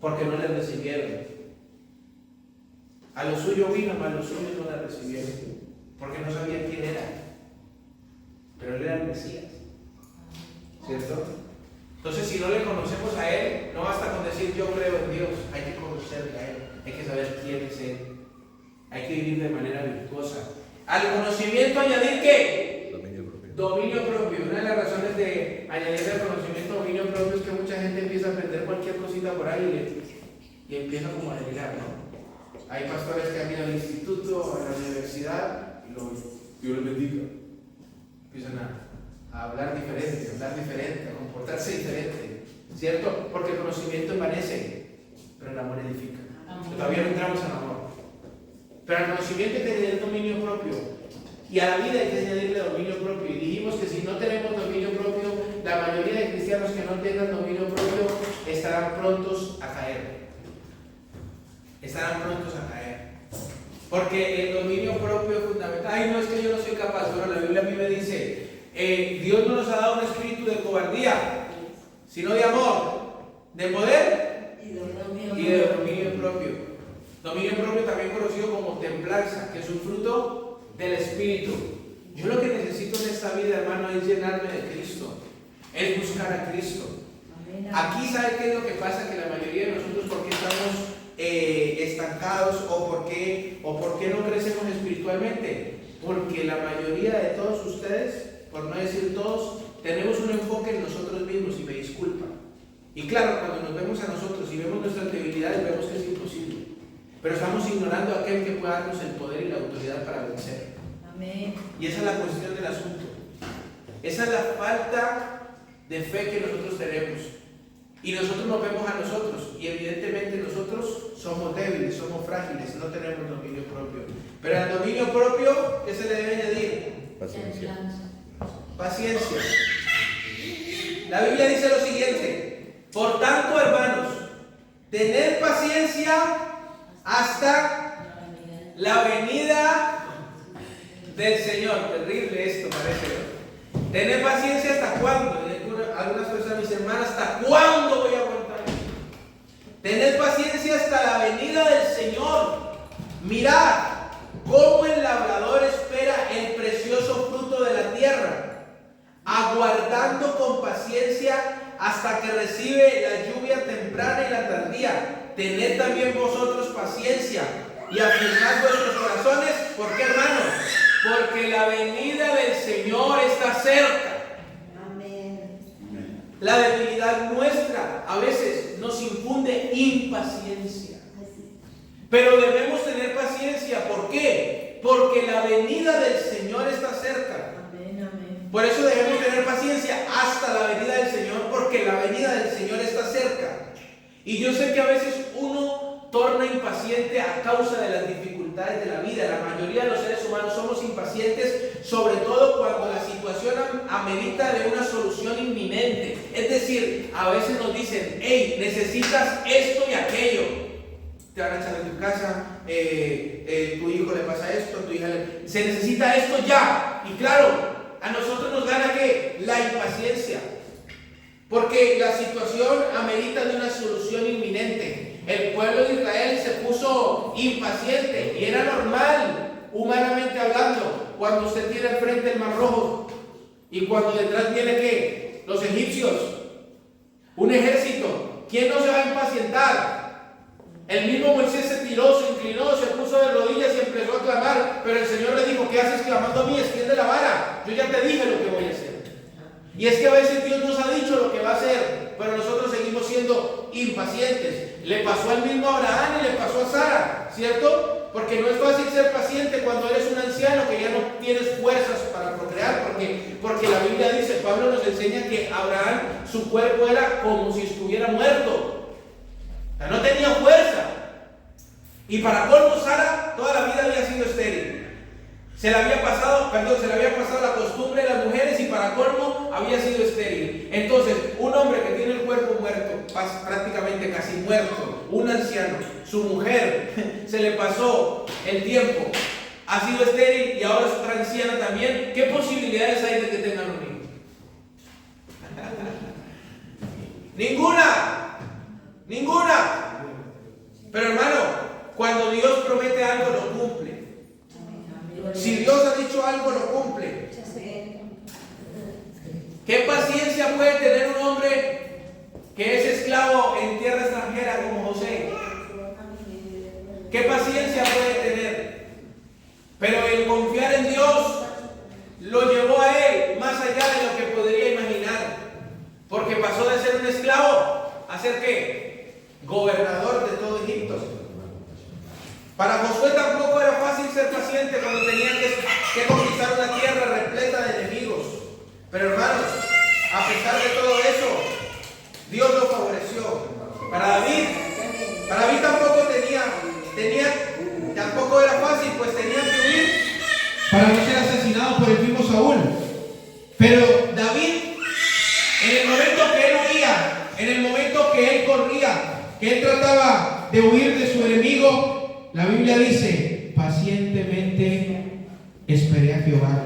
Porque no le recibieron. A lo suyo vino, mas los suyos no le recibieron. Porque no sabían quién era. Pero él era el Mesías. ¿Cierto? Entonces, si no le conocemos a Él, no basta con decir yo creo en Dios. Hay que conocerle a Él. Hay que saber quién es Él. Hay que vivir de manera virtuosa. Al conocimiento añadir ¿qué? Dominio propio. Dominio propio. Una de las razones de añadir al conocimiento dominio propio es que mucha gente empieza a aprender cualquier cosita por ahí y empieza como a delirar, ¿no? Hay pastores que han ido al instituto, a la universidad y Dios les bendiga. Empiezan a hablar diferente, a comportarse diferente, ¿cierto? Porque el conocimiento envanece, pero el amor edifica. Todavía no entramos en amor. Pero al conocimiento hay que tener dominio propio. Y a la vida hay que añadirle dominio propio. Y dijimos que si no tenemos dominio propio, la mayoría de cristianos que no tengan dominio propio estarán prontos a caer. Estarán prontos a caer. Porque el dominio propio es fundamental. Ay, no, es que yo no soy capaz. Bueno, la Biblia a mí me dice, Dios no nos ha dado un espíritu de cobardía, sino de amor, de poder y de dominio propio. Dominio propio también conocido como templanza, que es un fruto del espíritu. Yo lo que necesito en esta vida, hermano, es llenarme de Cristo, es buscar a Cristo. Aquí, ¿sabe qué es lo que pasa? Que la mayoría de nosotros, ¿por qué estamos estancados o por qué no crecemos espiritualmente? Porque la mayoría de todos ustedes, por no decir todos, tenemos un enfoque en nosotros mismos, y me disculpan. Y claro, cuando nos vemos a nosotros y vemos nuestras debilidades, vemos que es imposible. Pero estamos ignorando a aquel que puede darnos el poder y la autoridad para vencer. Amén. Y esa es la cuestión del asunto. Esa es la falta de fe que nosotros tenemos. Y nosotros nos vemos a nosotros. Y evidentemente nosotros somos débiles, somos frágiles, no tenemos dominio propio. Pero al dominio propio, ¿qué se le debe añadir? Paciencia. Paciencia. La Biblia dice lo siguiente: por tanto, hermanos, tened paciencia hasta la venida del Señor. Terrible esto parece, ¿no? Tened paciencia hasta cuándo. Algunas personas, mis hermanas, ¿hasta cuándo voy a aguantar? Tened paciencia hasta la venida del Señor. Mirad cómo el labrador espera el precioso fruto de la tierra, aguardando con paciencia hasta que recibe la lluvia temprana y la tardía. Tened también vosotros paciencia y afirmad vuestros corazones. ¿Por qué, hermanos? Porque la venida del Señor está cerca. La debilidad nuestra a veces nos infunde impaciencia. Pero debemos tener paciencia. ¿Por qué? Porque la venida del Señor está cerca. Por eso debemos tener paciencia hasta la venida del Señor, porque la venida del Señor está cerca. Y yo sé que a veces uno torna impaciente a causa de las dificultades de la vida. La mayoría de los seres humanos somos impacientes, sobre todo cuando la situación amerita de una solución inminente. Es decir, a veces nos dicen, hey, necesitas esto y aquello. Te van a echar de tu casa, tu hijo le pasa esto, tu hija se necesita esto ya. Y claro, a nosotros nos gana ¿qué? La impaciencia. Porque la situación amerita de una solución inminente. El pueblo de Israel se puso impaciente y era normal, humanamente hablando, cuando usted tiene al frente el Mar Rojo y cuando detrás viene ¿qué? Los egipcios, un ejército. ¿Quién no se va a impacientar? El mismo Moisés se tiró, se inclinó, se puso de rodillas y empezó a clamar, pero el Señor le dijo: ¿qué haces clamando a mí? Extiende la vara, yo ya te dije lo que voy a hacer. Y es que a veces Dios nos ha dicho lo que va a hacer, pero nosotros seguimos siendo impacientes. Le pasó al mismo Abraham y le pasó a Sara, ¿cierto? Porque no es fácil ser paciente cuando eres un anciano que ya no tienes fuerzas para procrear, porque la Biblia dice, Pablo nos enseña que Abraham, su cuerpo era como si estuviera muerto. O sea, no tenía fuerza. Y para colmo, Sara toda la vida había sido estéril. Se le había pasado la costumbre de las mujeres y para colmo había sido estéril. Entonces, un hombre que tiene el cuerpo muerto, prácticamente casi muerto, un anciano, su mujer, se le pasó el tiempo, ha sido estéril y ahora es otra anciana también. ¿Qué posibilidades hay de que tengan un hijo? Ninguna. Pero hermano, cuando Dios promete algo, lo cumple. Si Dios ha dicho algo, lo cumple. ¿Qué paciencia puede tener un hombre que es esclavo en tierra extranjera como José? ¿Qué paciencia puede tener? Pero el confiar en Dios lo llevó a él más allá de lo que podría imaginar. Porque pasó de ser un esclavo a ser ¿qué? Gobernador de todo Egipto. Para Josué tampoco era fácil ser paciente cuando tenía que conquistar una tierra repleta de enemigos. Pero hermanos, a pesar de todo eso, Dios lo favoreció. Para David tampoco tampoco era fácil, pues tenía que huir para no ser asesinado por el mismo Saúl. Pero David corría, que él trataba de huir de su enemigo, la Biblia dice, pacientemente esperé a Jehová.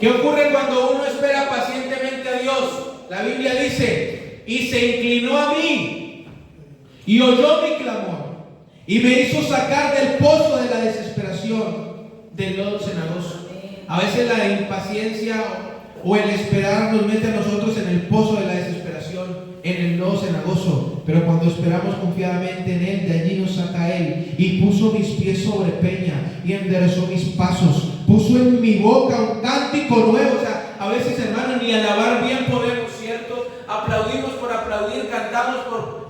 ¿Qué ocurre cuando uno espera pacientemente a Dios? La Biblia dice, y se inclinó a mí y oyó mi clamor y me hizo sacar del pozo de la desesperación, del lodo cenagoso. A veces la impaciencia o el esperar nos mete a nosotros en el pozo de la desesperación, en el lodo cenagoso, pero cuando esperamos confiadamente en Él, de allí nos saca Él. Y puso mis pies sobre peña y enderezó mis pasos, puso en mi boca un cántico nuevo. O sea, a veces, hermanos, ni alabar bien podemos, ¿cierto? Aplaudimos por aplaudir, cantamos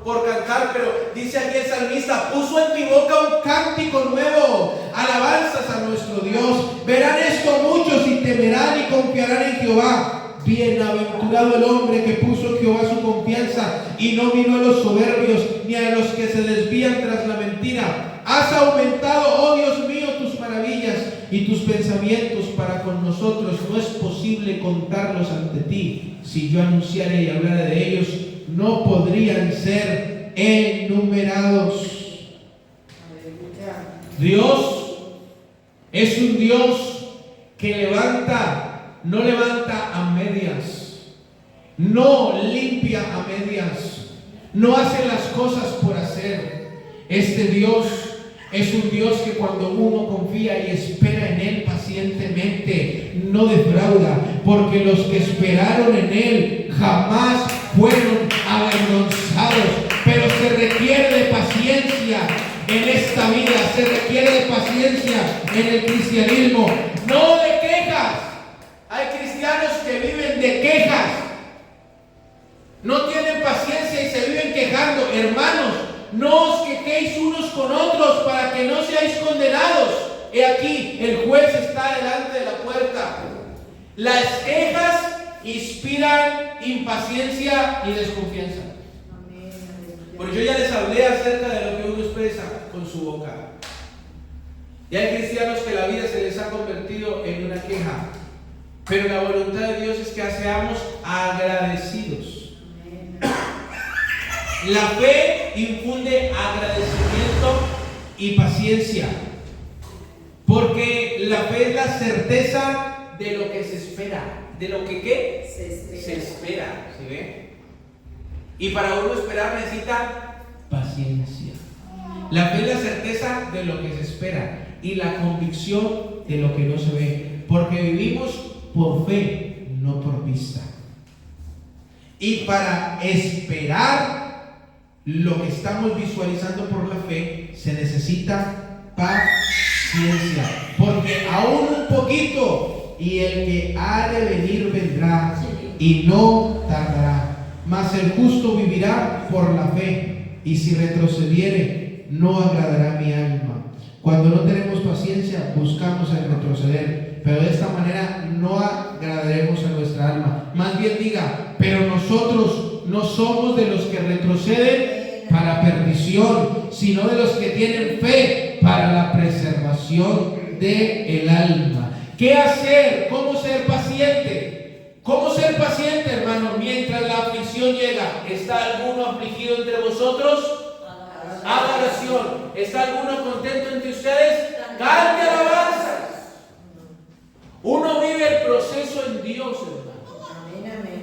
por cantar, pero dice aquí el salmista, puso en mi boca un cántico nuevo, alabanzas a nuestro Dios. Verán esto muchos y temerán y confiarán en Jehová. Bienaventurado el hombre que puso en Jehová su confianza y no vino a los soberbios ni a los que se desvían tras la mentira. Has aumentado, oh Dios mío, tus maravillas y tus pensamientos para con nosotros. No es posible contarlos ante ti. Si yo anunciara y hablara de ellos, no podrían ser enumerados. Dios es un Dios que no levanta a medias, no limpia a medias, no hace las cosas por hacer. Este Dios es un Dios que cuando uno confía y espera en Él pacientemente, no defrauda, porque los que esperaron en Él jamás fueron avergonzados. Pero se requiere de paciencia en esta vida, se requiere de paciencia en el cristianismo, no de quejas. Hay cristianos que viven de quejas, no tienen paciencia y se viven quejando. Hermanos, no os quejéis unos con otros para que no seáis condenados. He aquí, el juez está delante de la puerta. Las quejas inspiran impaciencia y desconfianza. Porque yo ya les hablé acerca de lo que uno expresa con su boca. Y hay cristianos que la vida se les ha convertido en una queja. Pero la voluntad de Dios es que seamos agradecidos. La fe infunde agradecimiento y paciencia. Porque la fe es la certeza de lo que se espera. ¿De lo que qué? Se espera. ¿Sí ve? Y para uno esperar necesita paciencia. La fe es la certeza de lo que se espera y la convicción de lo que no se ve. Porque vivimos por fe, no por vista. Y para esperar lo que estamos visualizando por la fe, se necesita paciencia. Porque aún un poquito, y el que ha de venir vendrá, y no tardará. Mas el justo vivirá por la fe, y si retrocediere, no agradará mi alma. Cuando no tenemos paciencia, buscamos el retroceder, pero de esta manera no agradaremos a nuestra alma. Más bien diga, pero nosotros no somos de los que retroceden para perdición, sino de los que tienen fe para la preservación del alma. ¿Qué hacer? ¿Cómo ser paciente? ¿Cómo ser paciente, hermano? Mientras la aflicción llega. ¿Está alguno afligido entre vosotros? Haga oración. ¿Está alguno contento entre ustedes? Cante alabanzas. Uno vive el proceso en Dios, hermano.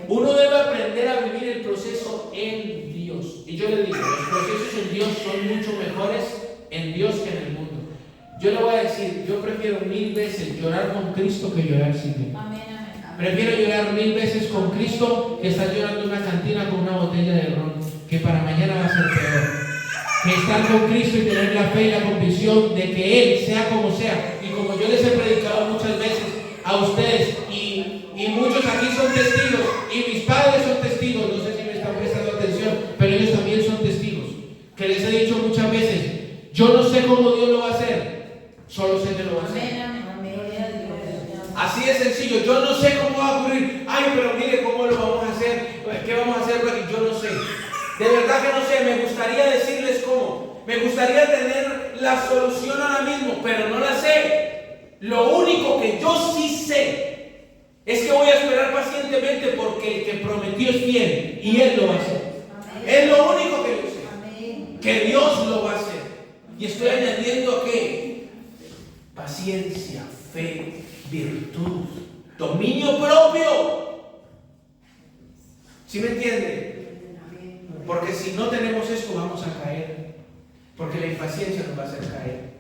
Uno debe aprender a vivir el proceso en Dios. Y yo le digo, los procesos en Dios son mucho mejores en Dios que en el mundo. Yo le voy a decir, yo prefiero 1000 veces llorar con Cristo que llorar sin Él. Prefiero llorar 1000 veces con Cristo que estar llorando en una cantina con una botella de ron, que para mañana va a ser peor. Que estar con Cristo y tener la fe y la convicción de que Él, sea como sea, y como yo les he predicado muchas veces a ustedes, y muchos aquí son testigos, y mis padres son testigos, no sé si me están prestando atención, pero ellos también son testigos, que les he dicho muchas veces, yo no sé cómo Dios lo va a hacer, solo sé que lo va a hacer. Así de sencillo, yo no sé cómo va a ocurrir. Ay, pero mire cómo lo vamos a hacer. ¿Qué vamos a hacer? Yo no sé. De verdad que no sé. Me gustaría decirles cómo. Me gustaría tener la solución ahora mismo, pero no la sé. Lo único que yo sí sé es que voy a esperar pacientemente porque el que prometió es fiel y Él lo va a hacer. Es lo único Y estoy añadiendo ¿qué? Paciencia, fe, virtud, dominio propio. ¿Sí me entiende? Porque si no tenemos esto vamos a caer. Porque la impaciencia nos va a hacer caer.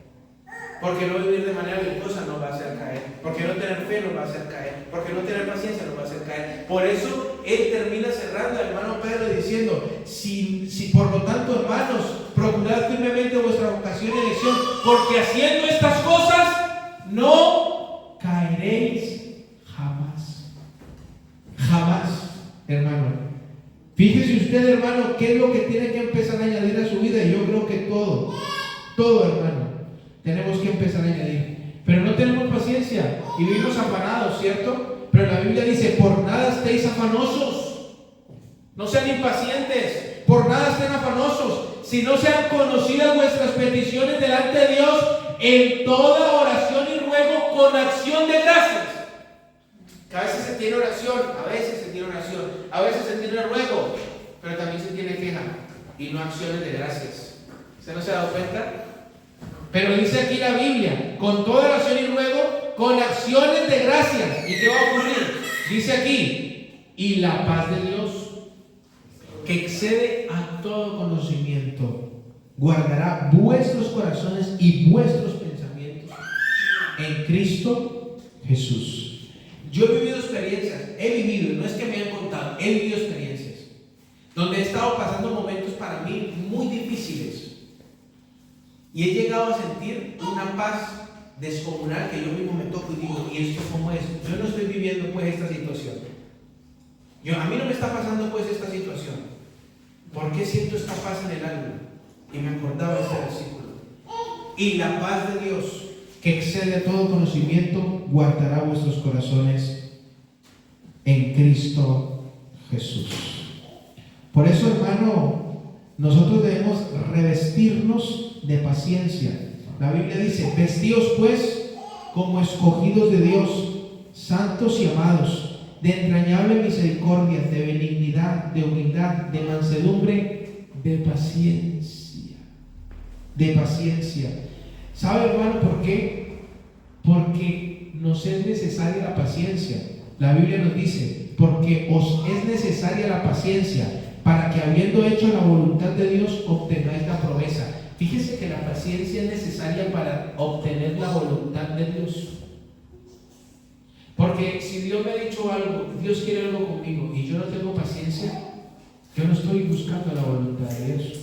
Porque no vivir de manera virtuosa nos va a hacer caer. Porque no tener fe nos va a hacer caer. Porque no tener paciencia nos va a hacer caer. Por eso él termina cerrando al hermano Pedro diciendo: si por lo tanto, hermanos, procurad firmemente vuestra vocación y elección, porque haciendo estas cosas no caeréis jamás. Jamás, hermano. Fíjese usted, hermano, qué es lo que tiene que empezar a añadir a su vida. Y yo creo que todo, hermano, tenemos que empezar a añadir. Pero no tenemos paciencia y vivimos afanados, ¿cierto? Pero la Biblia dice: por nada estéis afanosos. No sean impacientes. Por nada estén afanosos, si no sean conocidas vuestras peticiones delante de Dios en toda oración y ruego con acción de gracias. Que a veces se tiene oración, a veces se tiene oración, a veces se tiene ruego, pero también se tiene queja y no acciones de gracias. ¿Usted no se ha dado cuenta? Pero dice aquí la Biblia: con toda oración y ruego con acciones de gracias. ¿Y qué va a ocurrir? Dice aquí: y la paz de Dios, que excede a todo conocimiento, guardará vuestros corazones y vuestros pensamientos en Cristo Jesús. Yo he vivido experiencias, no es que me hayan contado, he vivido experiencias donde he estado pasando momentos para mí muy difíciles y he llegado a sentir una paz descomunal que yo mismo me toco y digo: ¿y esto cómo es? Yo no estoy viviendo pues esta situación. A mí no me está pasando pues esta situación. ¿Por qué siento esta paz en el alma? Y me acordaba de este versículo: y la paz de Dios, que excede a todo conocimiento, guardará vuestros corazones en Cristo Jesús. Por eso, hermano, nosotros debemos revestirnos de paciencia. La Biblia dice: vestíos pues como escogidos de Dios, santos y amados, de entrañable misericordia, de benignidad, de humildad, de mansedumbre, de paciencia. De paciencia. ¿Sabe, hermano, por qué? Porque nos es necesaria la paciencia. La Biblia nos dice: porque os es necesaria la paciencia, para que habiendo hecho la voluntad de Dios obtengáis la promesa. Fíjese que la paciencia es necesaria para obtener la voluntad de Dios. Porque si Dios me ha dicho algo, Dios quiere algo conmigo y yo no tengo paciencia, yo no estoy buscando la voluntad de Dios.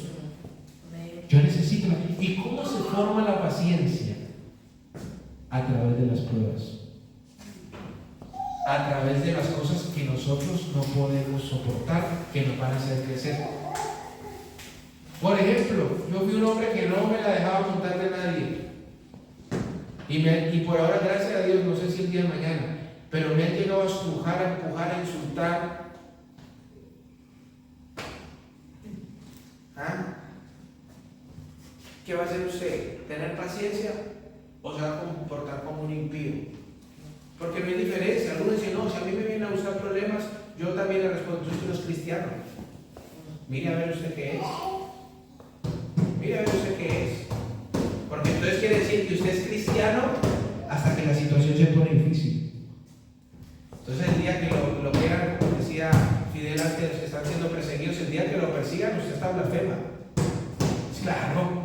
Yo necesito ¿Y cómo se forma la paciencia? A través de las pruebas. A través de las cosas que nosotros no podemos soportar, que nos van a hacer crecer. Por ejemplo, yo fui un hombre que no me la dejaba contar de nadie. Y por ahora, gracias a Dios, no sé si el día de mañana, pero me han llegado a estrujar, a empujar, a insultar. ¿Ah? ¿Qué va a hacer usted? ¿Tener paciencia o se va a comportar como un impío? Porque no hay diferencia. Algunos dicen: no, si a mí me vienen a buscar problemas, yo también le respondo: usted no es cristiano. Mire a ver usted qué es. Mire a ver usted qué es. Porque entonces quiere decir que usted es cristiano hasta que la situación se pone difícil. Entonces el día que lo quieran, como decía Fidel antes, los que están siendo perseguidos, el día que lo persigan, usted está blasfema. Claro.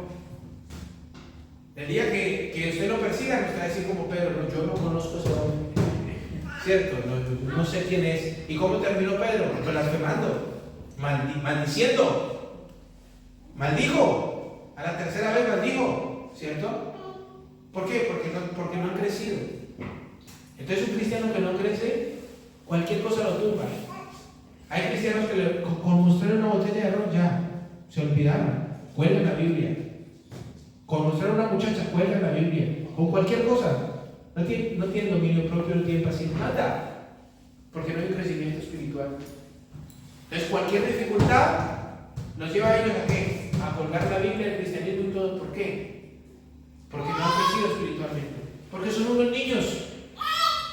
El día que usted lo persiga, usted va a decir como Pedro: no, yo no conozco a ese hombre. ¿Cierto? No sé quién es. ¿Y cómo terminó Pedro? Blasfemando, maldiciendo. Maldijo. A la tercera vez maldijo. ¿Cierto? ¿Por qué? Porque no han crecido. Entonces un cristiano que no crece, cualquier cosa lo tumba. Hay cristianos que con mostrar una botella de arroz ya se olvidaron. Cuelgan la Biblia. Con mostrar una muchacha, cuelgan la Biblia. Con cualquier cosa. No tiene dominio propio, no tiene paciencia, nada. Porque no hay un crecimiento espiritual. Entonces cualquier dificultad nos lleva a ellos a ¿qué? A colgar la Biblia, el cristianismo y todo. ¿Por qué? Porque no han crecido espiritualmente. Porque son unos niños.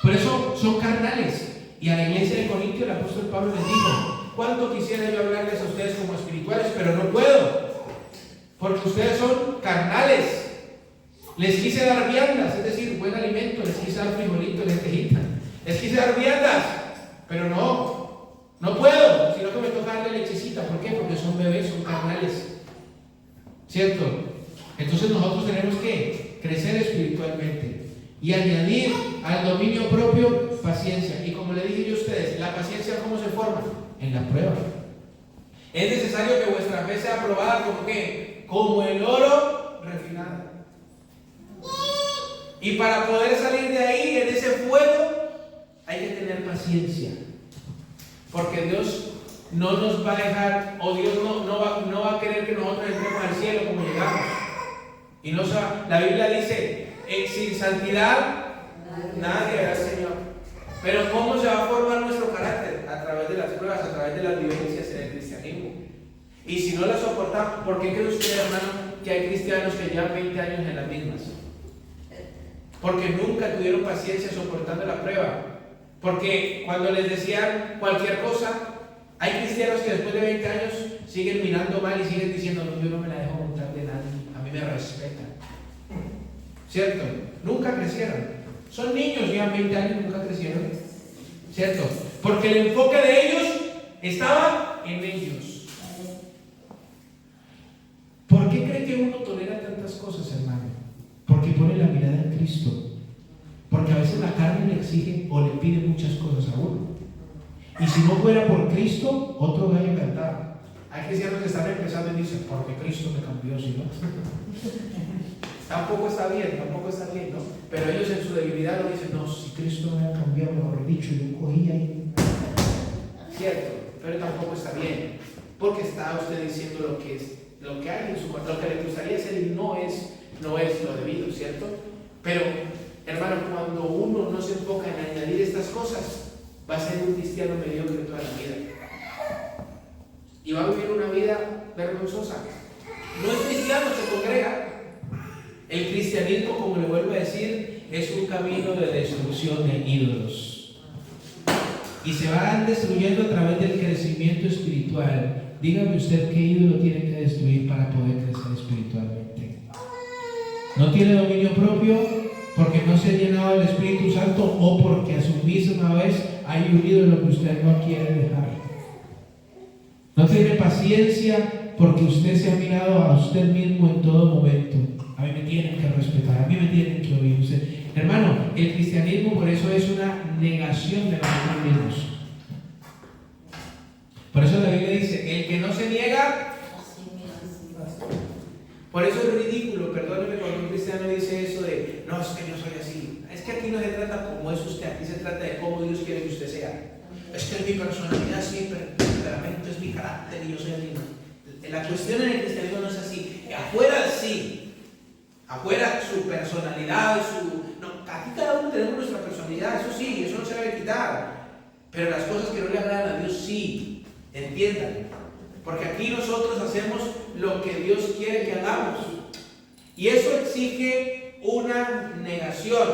Por eso son carnales. Y a la iglesia de Corintio el apóstol Pablo les dijo: ¿cuánto quisiera yo hablarles a ustedes como espirituales? Pero no puedo. Porque ustedes son carnales. carnales. Les quise dar viandas, es decir, buen alimento, les quise dar frijolito, lentejita. Les quise dar viandas, pero no puedo, sino que me toca darle lechecita. ¿Por qué? Porque son bebés, son carnales. ¿Cierto? Entonces nosotros tenemos que crecer espiritualmente y añadir al dominio propio paciencia. Y como le dije yo a ustedes, la paciencia ¿cómo se forma? En la prueba. Es necesario que vuestra fe sea probada como ¿qué? Como el oro refinado. Y para poder salir de ahí, en ese fuego, hay que tener paciencia. Porque Dios no nos va a dejar, o Dios no va a querer que nosotros entremos al cielo como llegamos. Y la Biblia dice, sin santidad nadie verá al Señor. Pero ¿cómo se va a formar nuestro carácter? A través de las pruebas, a través de las vivencias en el cristianismo. Y si no las soportamos, ¿por qué cree usted, hermano, que hay cristianos que llevan 20 años en las mismas? Porque nunca tuvieron paciencia soportando la prueba. Porque cuando les decían cualquier cosa, hay cristianos que después de 20 años siguen mirando mal y siguen diciendo, no, yo no me la dejo montar de nadie, a mí me respetan. ¿Cierto? Nunca crecieron. Son niños, llevan 20 años, nunca crecieron. ¿Cierto? Porque el enfoque de ellos estaba en ellos. ¿Por qué cree que uno tolera tantas cosas, hermano? Porque pone la mirada en Cristo. Porque a veces la carne le exige o le pide muchas cosas a uno. Y si no fuera por Cristo, otro gallo cantaba. Hay cristianos que están empezando y dicen, porque Cristo me cambió, si no. Tampoco está bien, ¿no? Pero ellos en su debilidad lo dicen, no, si Cristo me ha cambiado, mejor dicho, yo cogía y... Cierto, pero tampoco está bien. Porque está usted diciendo lo que hay en su corazón, lo que le gustaría hacer y no es lo debido, ¿cierto? Pero, hermano, cuando uno no se enfoca en añadir estas cosas, va a ser un cristiano mediocre toda la vida. Y va a vivir una vida vergonzosa. No es cristiano, se congrega. El cristianismo, como le vuelvo a decir, es un camino de destrucción de ídolos. Y se van destruyendo a través del crecimiento espiritual. Dígame usted qué ídolo tiene que destruir para poder crecer espiritualmente. ¿No tiene dominio propio? Porque no se ha llenado del Espíritu Santo o porque a su misma vez hay un ídolo que usted no quiere dejar. No tiene paciencia porque usted se ha mirado a usted mismo en todo momento. A mí me tienen que respetar, a mí me tienen que oír. Hermano, el cristianismo por eso es una negación de nosotros mismos. Por eso la Biblia dice, el que no se niega, por eso es ridículo, perdóneme cuando un cristiano dice eso de, no, es que yo soy así. Es que aquí no se trata como es usted, aquí se trata de cómo Dios quiere que usted sea. Es que es mi personalidad, sí, pero mi temperamento es mi carácter y yo soy así. No. La cuestión en el cristianismo no es así. Afuera sí. Afuera su personalidad, aquí cada uno tenemos nuestra personalidad, eso sí, eso no se debe quitar. Pero las cosas que no le agradan a Dios sí, entiendan. Porque aquí nosotros hacemos lo que Dios quiere que hagamos. Y eso exige una negación.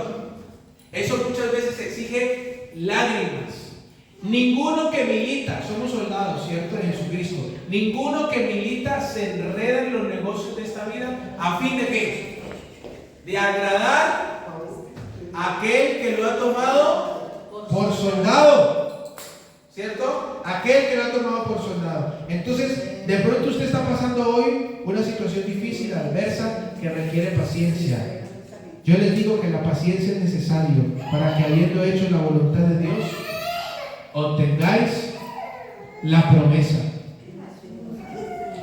Eso muchas veces exige lágrimas. Ninguno que milita, somos soldados, ¿cierto? En Jesucristo. Ninguno que milita se enreda en los negocios de esta vida a fin de ¿qué? De agradar a aquel que lo ha tomado por soldado, ¿cierto? Aquel que lo ha tomado por soldado. Entonces, de pronto usted está pasando hoy una situación difícil, adversa, que requiere paciencia. Yo les digo que la paciencia es necesario para que, habiendo hecho la voluntad de Dios, obtengáis la promesa.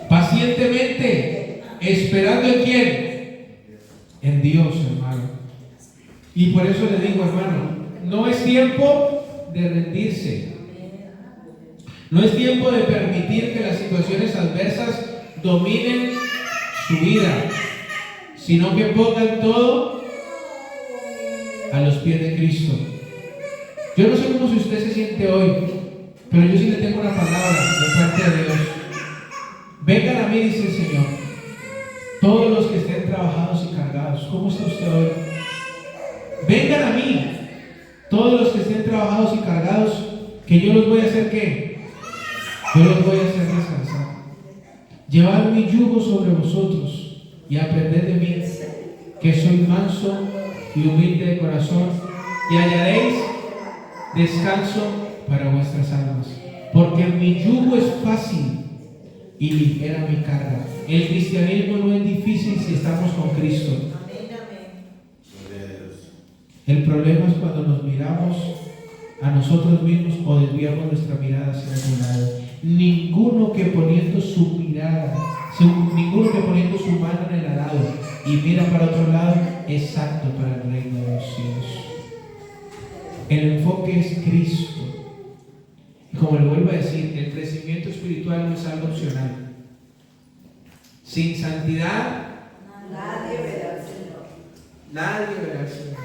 Pacientemente, esperando en quién. En Dios, hermano. Y por eso le digo, hermano, no es tiempo de rendirse. No es tiempo de permitir que las situaciones adversas dominen su vida, sino que pongan todo a los pies de Cristo. Yo no sé cómo si usted se siente hoy, pero yo sí le tengo una palabra de parte de Dios. Vengan a mí, dice el Señor, todos los que estén trabajados y cargados. ¿Cómo está usted hoy? Vengan a mí, todos los que estén trabajados y cargados, que yo los voy a hacer ¿qué? Yo los voy a hacer descansar. Llevad mi yugo sobre vosotros y aprended de mí, que soy manso y humilde de corazón, y hallaréis descanso para vuestras almas, porque mi yugo es fácil y ligera mi carga. El cristianismo no es difícil si estamos con Cristo. El problema es cuando nos miramos a nosotros mismos o desviamos nuestra mirada hacia algún lado. Ninguno que poniendo su mirada, ninguno que poniendo su mano en el arado y mira para otro lado es apto para el reino de los cielos. El enfoque es Cristo. Y como le vuelvo a decir, el crecimiento espiritual no es algo opcional. Sin santidad, nadie verá al Señor. Nadie verá al Señor.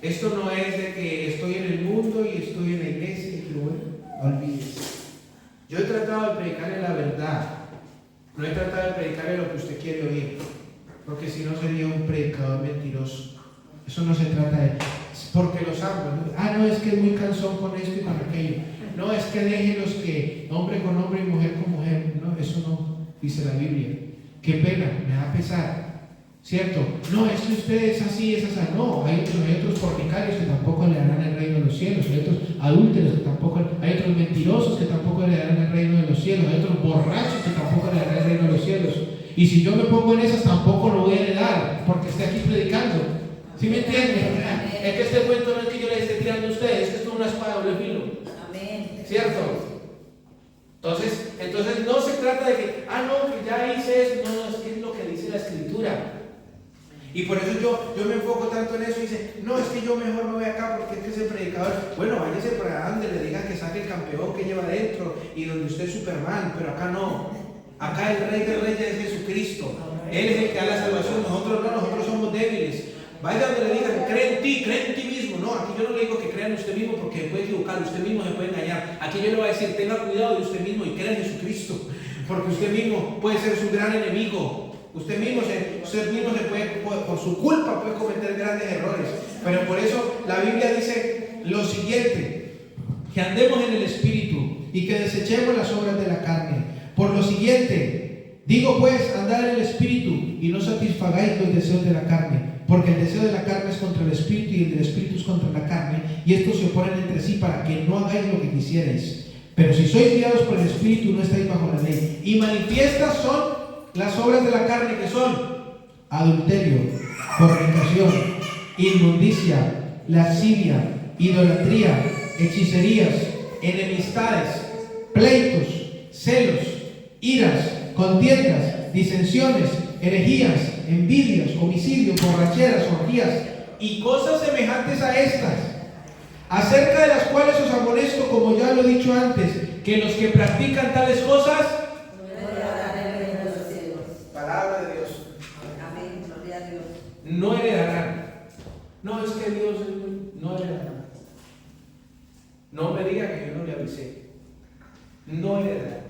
Esto no es de que estoy en el mundo y estoy en la iglesia y que bueno, no olvides. Yo he tratado de predicarle la verdad. No he tratado de predicarle lo que usted quiere oír, porque si no sería un predicador mentiroso. Eso no se trata de porque los amo. No es que es muy cansón con esto y con aquello. No, es que déjenlos que hombre con hombre y mujer con mujer. No, eso no dice la Biblia. Qué pena, me da pesar. ¿Cierto? No, es que usted es así, es así. No, hay otros fornicarios que tampoco le darán el reino de los cielos. Hay otros adúlteros que tampoco, hay otros mentirosos que tampoco le darán el reino de los cielos. Hay otros borrachos que tampoco le darán el reino de los cielos. Y si yo me pongo en esas, tampoco lo voy a heredar, porque estoy aquí predicando. ¿Sí me entienden? Es que este cuento no es que yo le esté tirando a ustedes, es que esto es una espada de doble filo. Amén. ¿Cierto? Entonces no se trata de que, no, que ya hice eso. No, es que es lo que dice la Escritura. Y por eso yo me enfoco tanto en eso y dice, no, es que yo mejor me voy acá porque es que ese predicador, bueno, váyase para donde le digan que saque el campeón que lleva adentro y donde usted es Superman, pero acá no. Acá el Rey de Reyes es Jesucristo. Él es el que da la salvación, nosotros no, nosotros somos débiles. Vaya donde le digan, cree en ti mismo. No, aquí yo no le digo que crea en usted mismo porque puede equivocar, usted mismo se puede engañar. Aquí yo le voy a decir, tenga cuidado de usted mismo y crea en Jesucristo, porque usted mismo puede ser su gran enemigo. Usted mismo se puede, por su culpa puede cometer grandes errores. Pero por eso la Biblia dice lo siguiente, que andemos en el Espíritu y que desechemos las obras de la carne. Por lo siguiente, digo pues, andad en el Espíritu y no satisfagáis los deseos de la carne, porque el deseo de la carne es contra el Espíritu y el del Espíritu es contra la carne, y estos se oponen entre sí para que no hagáis lo que quisierais. Pero si sois guiados por el Espíritu, no estáis bajo la ley. Y manifiestas son las obras de la carne, que son adulterio, fornicación, inmundicia, lascivia, idolatría, hechicerías, enemistades, pleitos, celos, iras, contiendas, disensiones, herejías, envidias, homicidios, borracheras, orgías y cosas semejantes a estas, acerca de las cuales os amonesto, como ya lo he dicho antes, que los que practican tales cosas no heredarán. No, es que Dios no heredará. No me diga que yo no le avisé. No heredará.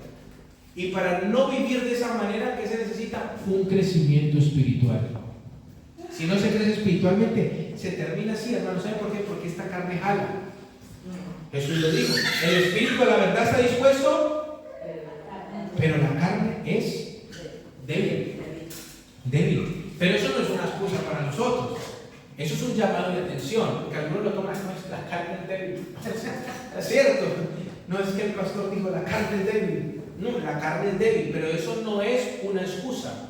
Y para no vivir de esa manera, ¿qué se necesita? Un crecimiento espiritual. Si no se crece espiritualmente, se termina así, hermano. ¿Saben por qué? Porque esta carne jala. Jesús lo dijo. El espíritu, la verdad, está dispuesto, pero la carne es débil. Débil. Pero eso no es una excusa para nosotros. Eso es un llamado de atención, porque algunos lo toman, no, es la carne es débil. Es cierto. No es que el pastor dijo, la carne es débil. No, la carne es débil, pero eso no es una excusa.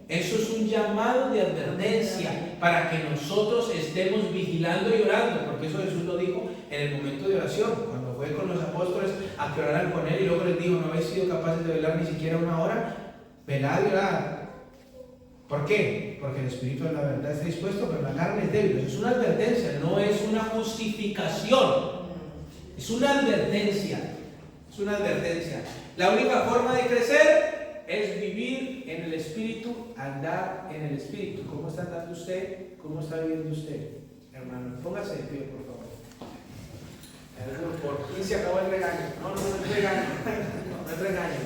Eso es un llamado de advertencia para que nosotros estemos vigilando y orando, porque eso Jesús lo dijo en el momento de oración, cuando fue con los apóstoles a que oraran con él y luego les dijo, no habéis sido capaces de velar ni siquiera una hora, velad y orad. ¿Por qué? Porque el espíritu de la verdad está dispuesto, pero la carne es débil. Eso es una advertencia, no es una justificación. Es una advertencia. Es una advertencia. La única forma de crecer es vivir en el espíritu, andar en el espíritu. ¿Cómo está andando usted? ¿Cómo está viviendo usted? Hermano, póngase de pie, por favor. Por fin se acabó el regaño. No es regaño. No es regaño.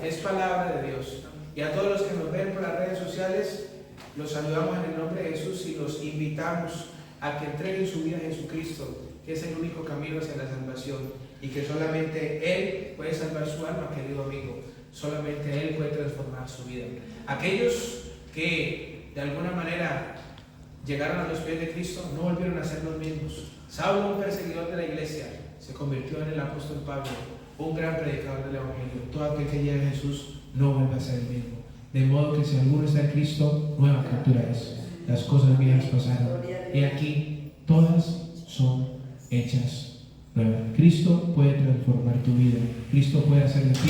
Es palabra de Dios. Y a todos los que nos ven por las redes sociales, los saludamos en el nombre de Jesús y los invitamos a que entreguen su vida a Jesucristo, que es el único camino hacia la salvación y que solamente Él puede salvar su alma, querido amigo. Solamente Él puede transformar su vida. Aquellos que de alguna manera llegaron a los pies de Cristo no volvieron a ser los mismos. Saulo, un perseguidor de la iglesia, se convirtió en el apóstol Pablo, un gran predicador del Evangelio. Todo aquel que llegue a Jesús no vuelve a ser el mismo. De modo que si alguno está en Cristo, nueva criatura es. Las cosas viejas pasaron y aquí todas son hechas nuevas. Cristo puede transformar tu vida. Cristo puede hacer de ti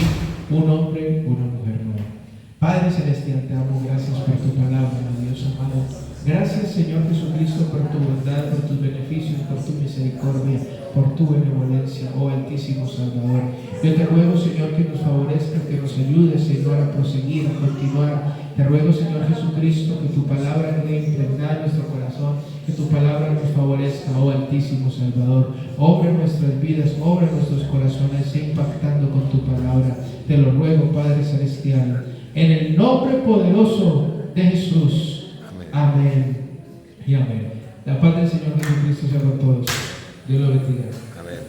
un hombre, una mujer nueva. Padre Celestial, te damos gracias por tu palabra, mi Dios amado. Gracias, Señor Jesucristo, por tu bondad, por tus beneficios, por tu misericordia, por tu benevolencia, oh Altísimo Salvador. Yo te ruego, Señor, que nos favorezca, que nos ayude, Señor, a proseguir, a continuar. Te ruego, Señor Jesucristo, que tu palabra quede impregnada en nuestro corazón, que tu palabra nos favorezca, oh Altísimo Salvador. Obra en nuestras vidas, obra en nuestros corazones, sea impactando con tu palabra. Te lo ruego, Padre Celestial, en el nombre poderoso de Jesús. Amén y amén. La paz del Señor Jesucristo sea con todos. Dios lo bendiga. Amén.